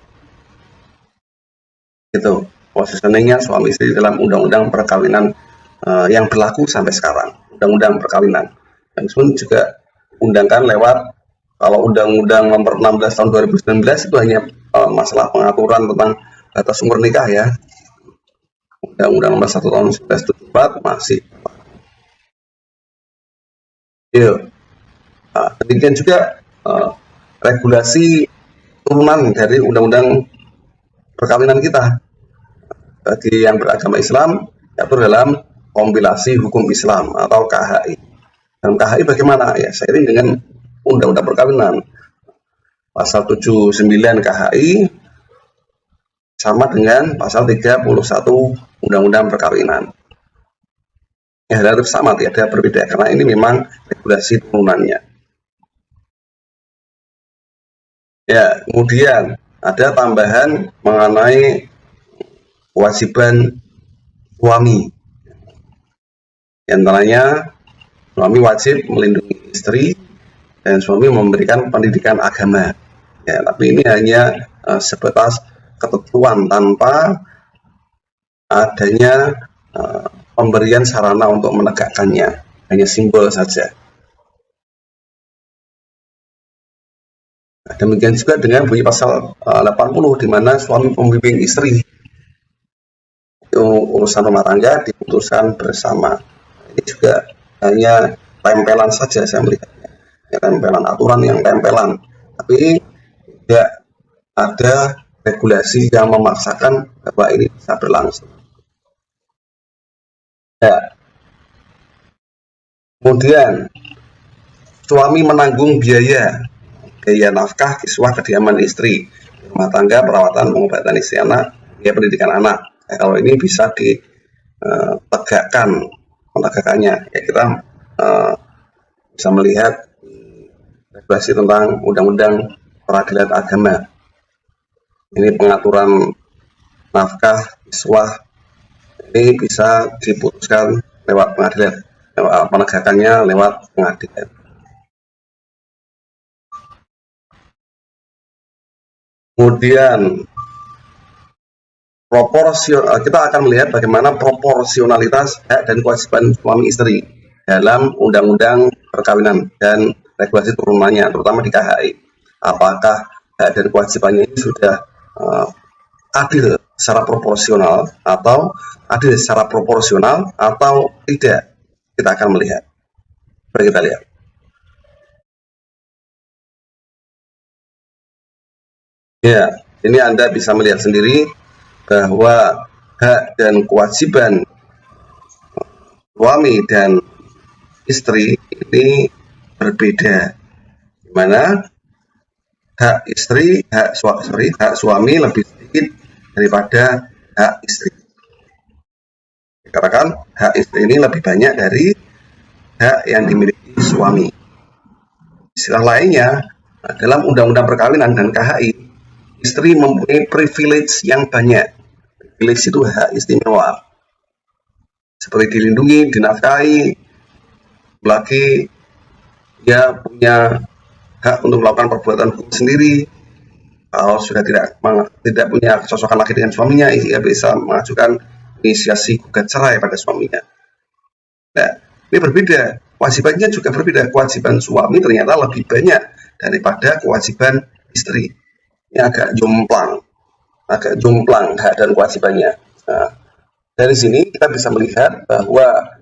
Itu positioningnya suami istri dalam undang-undang perkawinan yang berlaku sampai sekarang, undang-undang perkawinan. Yang pun juga undangkan lewat kalau undang-undang nomor 16 tahun 2019 itu hanya masalah pengaturan tentang batas umur nikah ya. Undang-undang nomor 1 tahun 1974 masih. Demikian juga regulasi turunan dari undang-undang perkawinan kita. bagi yang beragama Islam diatur dalam kompilasi hukum Islam atau KHI. Dan KHI bagaimana? Ya, seiring dengan Undang-Undang Perkawinan. Pasal 79 KHI sama dengan pasal 31 Undang-Undang Perkawinan. Ya, relatif sama, tidak berbeda karena ini memang regulasi turunannya. Ya, kemudian ada tambahan mengenai kewajiban suami. Di antaranya suami wajib melindungi istri dan suami memberikan pendidikan agama. Ya, tapi ini hanya sebatas ketentuan tanpa adanya pemberian sarana untuk menegakkannya, hanya simbol saja. Demikian juga dengan bunyi pasal 80 di mana suami membimbing istri. Itu urusan rumah tangga diputuskan bersama. Ini juga hanya tempelan saja saya melihatnya. Ya, tempelan aturan yang tempelan. Tapi tidak ada regulasi yang memaksakan bahwa ini bisa berlangsung. Ya. Kemudian suami menanggung biaya nafkah, kiswah, kediaman istri, rumah tangga, perawatan, pengobatan istri anak, biaya pendidikan anak. Ya, kalau ini bisa ditegakkan, menegakkannya. Ya, kita bisa melihat regulasi tentang Undang-Undang Peradilan Agama. Ini pengaturan nafkah, kiswah, ini bisa diputuskan lewat pengadilan, penegakannya lewat pengadilan. Kemudian kita akan melihat bagaimana proporsionalitas hak dan kewajiban suami istri dalam Undang-Undang Perkawinan dan regulasi turunannya, terutama di KHI. Apakah hak dan kewajibannya ini sudah adil secara proporsional atau tidak? Kita akan melihat. Mari kita lihat. Ya, ini Anda bisa melihat sendiri bahwa hak dan kewajiban suami dan istri ini berbeda. Di mana hak suami lebih sedikit daripada hak istri. Dikatakan hak istri ini lebih banyak dari hak yang dimiliki suami. Istilah lainnya, dalam Undang-Undang Perkawinan dan KHI, istri mempunyai privilege yang banyak. Privilege itu hak istimewa. Seperti dilindungi, dinafkahi, lagi dia punya hak untuk melakukan perbuatan hukum sendiri. Kalau sudah tidak punya kecocokan lagi dengan suaminya, ia bisa mengajukan inisiasi gugat cerai pada suaminya. Nah, ini berbeda. Kewajibannya juga berbeda. Kewajiban suami ternyata lebih banyak daripada kewajiban istri. Ini agak jomplang hak dan kewajibannya. Nah, dari sini kita bisa melihat bahwa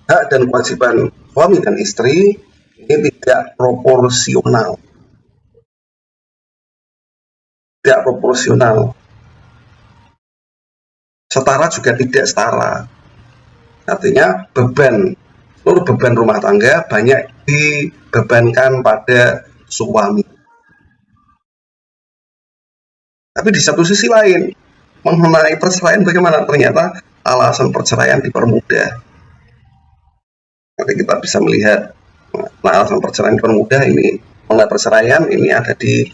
hak dan kewajiban suami dan istri ini tidak proporsional. Tidak proporsional. Setara juga tidak setara. Artinya seluruh beban rumah tangga banyak dibebankan pada suami. Tapi di satu sisi lain, mengenai perceraian bagaimana? Ternyata alasan perceraian dipermudah. Nanti kita bisa melihat alasan perceraian dipermudah ini. Mengenai perceraian ini ada di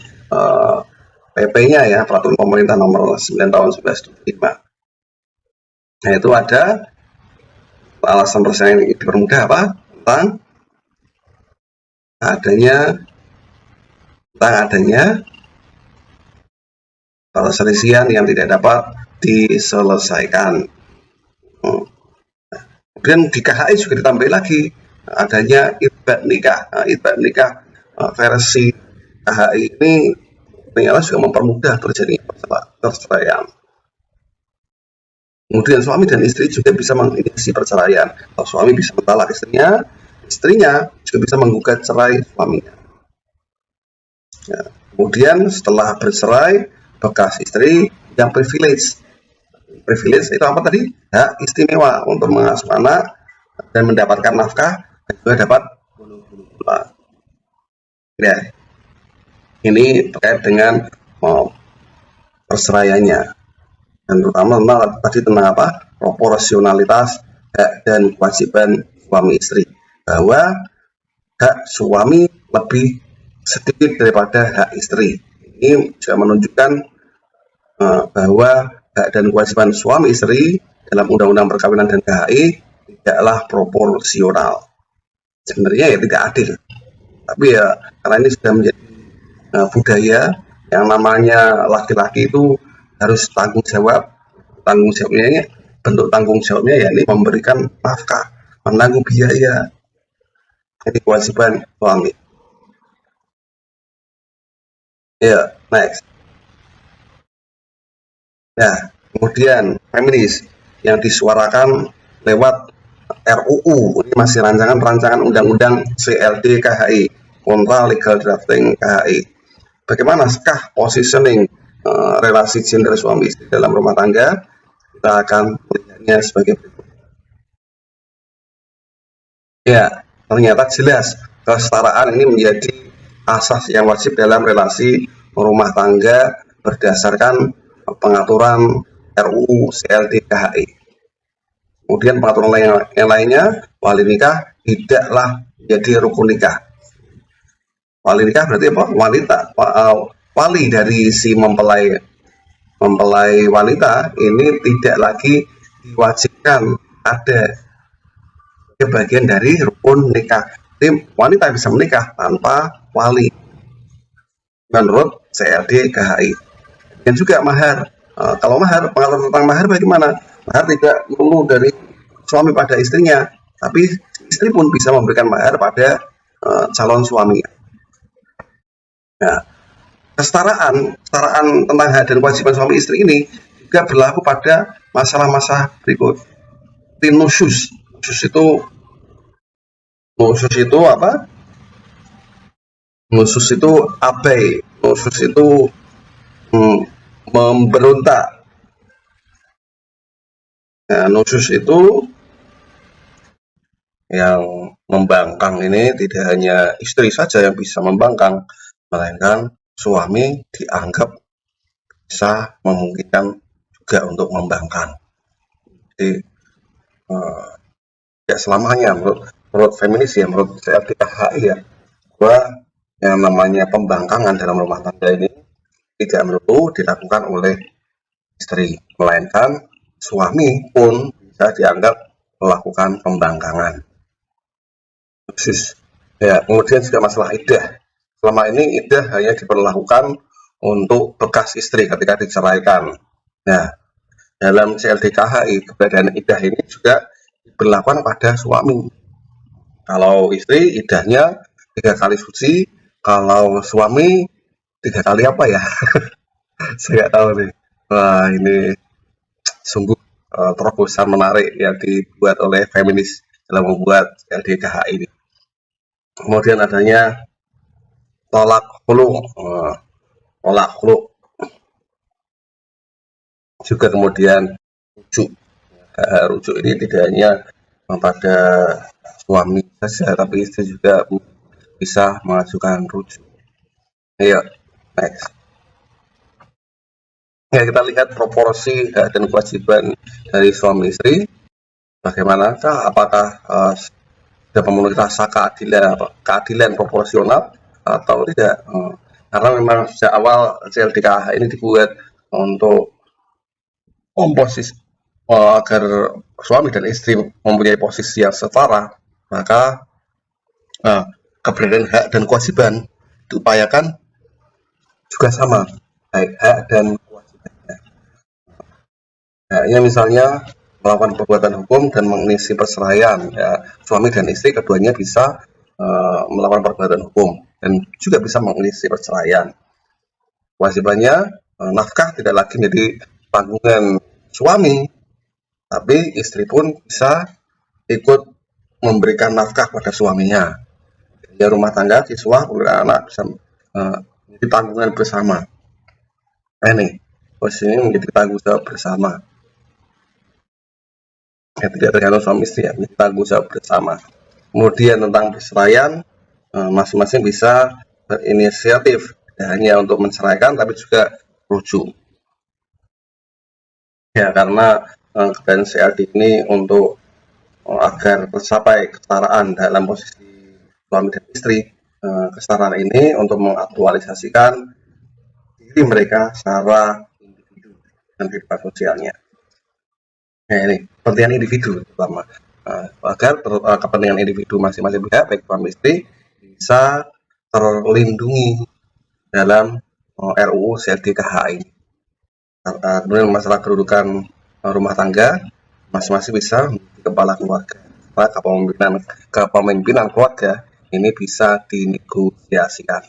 PP-nya ya, Peraturan Pemerintah Nomor 9 Tahun 1975. Nah, itu ada alasan perceraian ini dipermudah apa? Tentang adanya perselisihan yang tidak dapat diselesaikan. Kemudian di KHI juga ditambah lagi adanya idbat nikah. Idbat nikah versi KHI ini ternyata juga mempermudah terjadinya perceraian. Kemudian suami dan istri juga bisa menginisiasi perceraian. Kalau suami bisa mentalak istrinya juga bisa menggugat cerai suaminya. Ya. Kemudian setelah bercerai, bekas istri yang privilege Privilege itu apa tadi? Hak istimewa untuk mengasuh anak dan mendapatkan nafkah dan juga dapat bulu-bulu pula. Ya, ini terkait dengan perceraiannya, dan terutama tentang apa? Proporsionalitas hak dan kewajiban suami istri, bahwa hak suami lebih sedikit daripada hak istri. Ini juga menunjukkan bahwa hak dan kewajiban suami istri dalam Undang-Undang Perkawinan dan KHI tidaklah proporsional. Sebenarnya ya tidak adil, tapi ya karena ini sudah menjadi budaya yang namanya laki-laki itu harus tanggung jawabnya, bentuk tanggung jawabnya ya ini memberikan nafkah, menanggung biaya. Jadi kewajiban suami. Ya, next. Ya, kemudian feminis yang disuarakan lewat RUU, ini masih rancangan undang-undang CLD KHI, kontra legal drafting KHI. Bagaimanakah positioning relasi gender suami istri dalam rumah tangga? Kita akan melihatnya sebagai berikut. Ya, ternyata jelas kesetaraan ini menjadi asas yang wajib dalam relasi rumah tangga berdasarkan pengaturan RUU CLD KHI. Kemudian pengaturan yang lainnya, wali nikah tidaklah menjadi rukun nikah. Wali nikah berarti apa? Wanita, wali dari si mempelai wanita ini tidak lagi diwajibkan ada bagian dari rukun nikah. Jadi wanita bisa menikah tanpa wali menurut CLD KHI. Dan juga mahar. Kalau mahar, pengaturan tentang mahar bagaimana? Mahar tidak perlu dari suami pada istrinya, tapi istri pun bisa memberikan mahar pada calon suaminya. Nah, kesetaraan tentang hak dan kewajiban suami istri ini juga berlaku pada masalah-masalah berikut. Nusyus itu apa? Nusyus itu abai, nusyus itu memberontak. Nah, nusyus itu yang membangkang ini tidak hanya istri saja yang bisa membangkang, melainkan suami dianggap bisa memungkinkan juga untuk membangkang. Jadi ya selamanya menurut feminis ya, menurut CLDKHI ya, bahwa yang namanya pembangkangan dalam rumah tangga ini tidak melulu dilakukan oleh istri, melainkan suami pun bisa dianggap melakukan pembangkangan. Ya, kemudian juga masalah iddah. Selama ini iddah hanya diperlakukan untuk bekas istri ketika diceraikan. Nah, dalam CLDKHI keberadaan iddah ini juga diberlakukan pada suami. Kalau istri iddahnya 3 kali suci, kalau suami 3 kali apa ya? Saya nggak tahu nih. Wah, ini sungguh terobosan menarik yang dibuat oleh feminis dalam membuat CLDKHI ini. Kemudian adanya tolak khulu, juga kemudian rujuk ini tidak hanya pada suami saja, tapi istri juga bisa mengajukan rujuk. Ayo, next. Ya, kita lihat proporsi hak dan kewajiban dari suami istri. Bagaimanakah? Apakah sudah memenuhi rasa keadilan proporsional atau tidak? Karena memang sejak awal CLDKH ini dibuat untuk komposisi agar suami dan istri mempunyai posisi yang setara, maka keberadaan hak dan kewajiban diupayakan juga sama, baik hak dan kewajibannya. Haknya misalnya melakukan perbuatan hukum dan mengisi perceraian, ya, suami dan istri keduanya bisa melakukan perbuatan hukum dan juga bisa mengisi perceraian. Kewajibannya nafkah tidak lagi menjadi tanggungan suami, tapi istri pun bisa ikut memberikan nafkah pada suaminya. Ya, rumah tangga, siswa, anak bisa menjadi tanggungan bersama. Ini posisi ini menjadi tanggung jawab bersama. Ya, tidak tergantung suami istri ya, tanggung jawab bersama. Kemudian tentang perceraian, masing-masing bisa berinisiatif, tidak hanya untuk menceraikan tapi juga rujuk. Ya, karena keberadaan CLD ini untuk agar tercapai kesetaraan dalam posisi suami dan istri, kesetaraan ini untuk mengaktualisasikan diri mereka secara individu dan kehidupan sosialnya. Nah, ini kepentingan individu terutama, agar kepentingan individu masing-masing pihak baik suami istri bisa terlindungi dalam RUU CLDKH ini. Kemudian masalah kedudukan rumah tangga, masing-masing bisa menjadi kepala keluarga. Kepemimpinan keluarga ini bisa dinegosiasikan.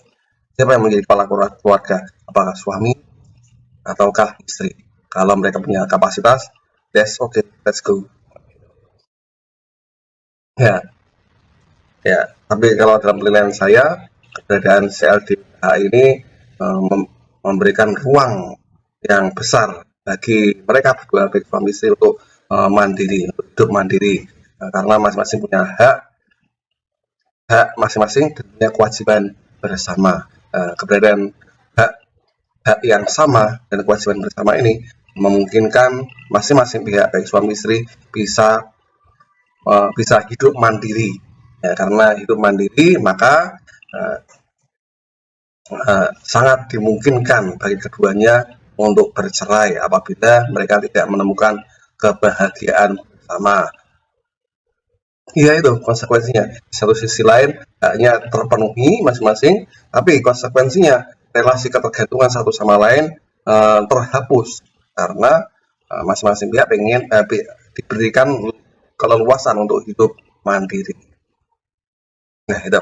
Siapa yang menjadi kepala keluarga? Apakah suami ataukah istri? Kalau mereka punya kapasitas, that's okay, let's go. Ya, tapi kalau dalam penilaian saya, keberadaan CLDH ini memberikan ruang yang besar bagi mereka berdua, baik suami istri, untuk mandiri, untuk hidup mandiri, karena masing-masing punya hak masing-masing dan punya kewajiban bersama. Keberadaan hak yang sama dan kewajiban bersama ini memungkinkan masing-masing pihak, baik suami istri, bisa hidup mandiri. Ya, karena hidup mandiri maka sangat dimungkinkan bagi keduanya untuk bercerai apabila mereka tidak menemukan kebahagiaan bersama. Iya, itu konsekuensinya. Di satu sisi lain haknya terpenuhi masing-masing, tapi konsekuensinya relasi ketergantungan satu sama lain terhapus karena masing-masing pihak pengen diberikan keleluasan untuk hidup mandiri. Nah, itu.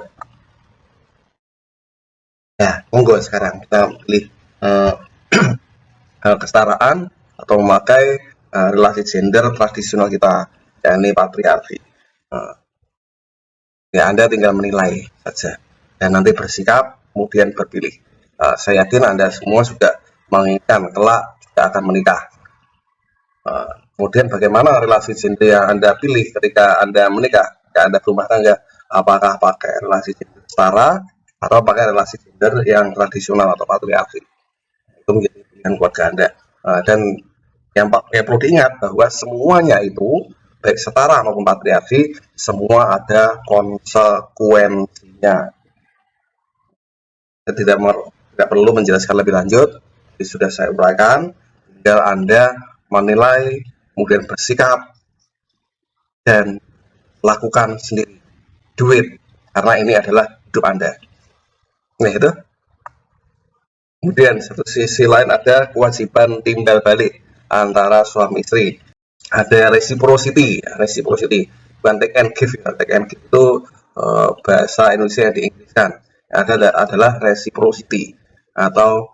Ya, monggo sekarang kita pilih kesetaraan atau memakai relasi gender tradisional kita, yakni patriarki. Ya, Anda tinggal menilai saja dan nanti bersikap, kemudian berpilih. Saya yakin Anda semua sudah menginginkan kelak juga akan menikah. Kemudian bagaimana relasi gender yang Anda pilih ketika Anda menikah, ketika Anda berumah tangga? Apakah pakai relasi gender setara atau pakai relasi gender yang tradisional atau patriarki? Itu menjadi pilihan keluarga Anda. Dan yang perlu diingat bahwa semuanya itu, baik setara maupun patriarki, semua ada konsekuensinya. Saya tidak perlu menjelaskan lebih lanjut, jadi sudah saya uraikan. Tinggal Anda menilai, kemudian bersikap, dan lakukan sendiri. Do it, karena ini adalah hidup Anda. Nah, itu. Kemudian satu sisi lain ada kewajiban timbal balik antara suami istri. Ada reciprocity, bukan take and give ya. Take and give itu bahasa Indonesia yang diinggriskan. Adalah reciprocity atau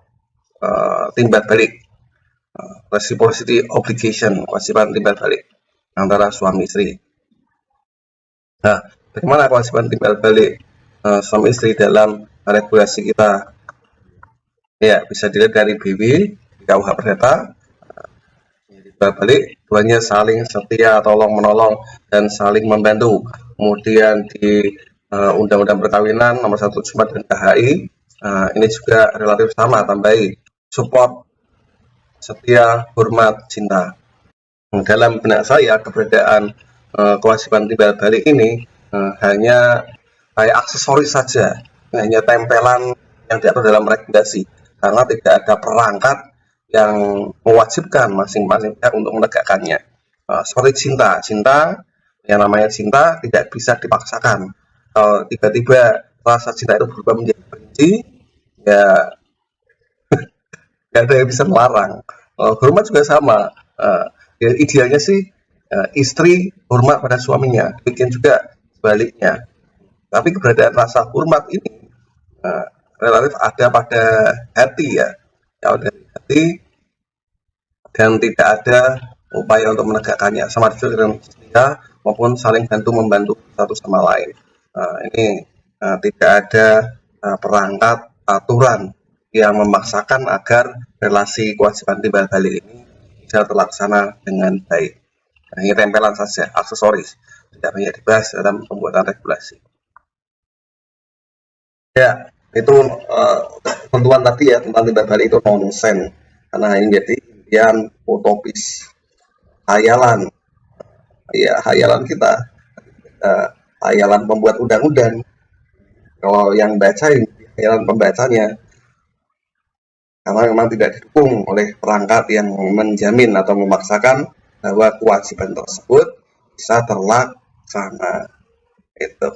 timbal balik. Reciprocity obligation, kewajiban timbal balik antara suami istri. Nah, bagaimana kewajiban timbal balik suami istri dalam regulasi kita? Ya, bisa dilihat dari BW di KUH Perdata. Timbal balik, keduanya saling setia, tolong menolong, dan saling membantu. Kemudian di Undang-Undang Perkawinan nomor 174 dan KHI, ini juga relatif sama, tambahi support, setia, hormat, cinta. Dalam benak saya, keberadaan kewajiban timbal balik ini hanya kayak aksesoris saja, hanya tempelan yang diatur dalam regulasi, karena tidak ada perangkat yang mewajibkan masing-masing pihak untuk menegakkannya. Seperti cinta, yang namanya cinta tidak bisa dipaksakan. Kalau tiba-tiba rasa cinta itu berubah menjadi benci, ya nggak ada yang bisa melarang. Hormat juga sama. Ya, idealnya sih istri hormat pada suaminya, demikian juga sebaliknya. Tapi keberadaan rasa hormat ini relatif ada pada hati ya, dari hati, dan tidak ada upaya untuk menegakkannya, sama dengan setia maupun saling bantu membantu satu sama lain. Ini tidak ada perangkat aturan yang memaksakan agar relasi kewajiban timbal balik ini bisa terlaksana dengan baik. hanya tempelan saja, aksesoris, tidak banyak dibahas dalam pembuatan regulasi. Ya, itu ketentuan tadi ya tentang timbal balik itu nonsen, karena ini jadi impian utopis, hayalan, ya hayalan kita, hayalan pembuat undang-undang. Kalau yang baca ini hayalan pembacanya, karena memang tidak didukung oleh perangkat yang menjamin atau memaksakan bahwa kewajiban tersebut bisa terlaksana. Itu.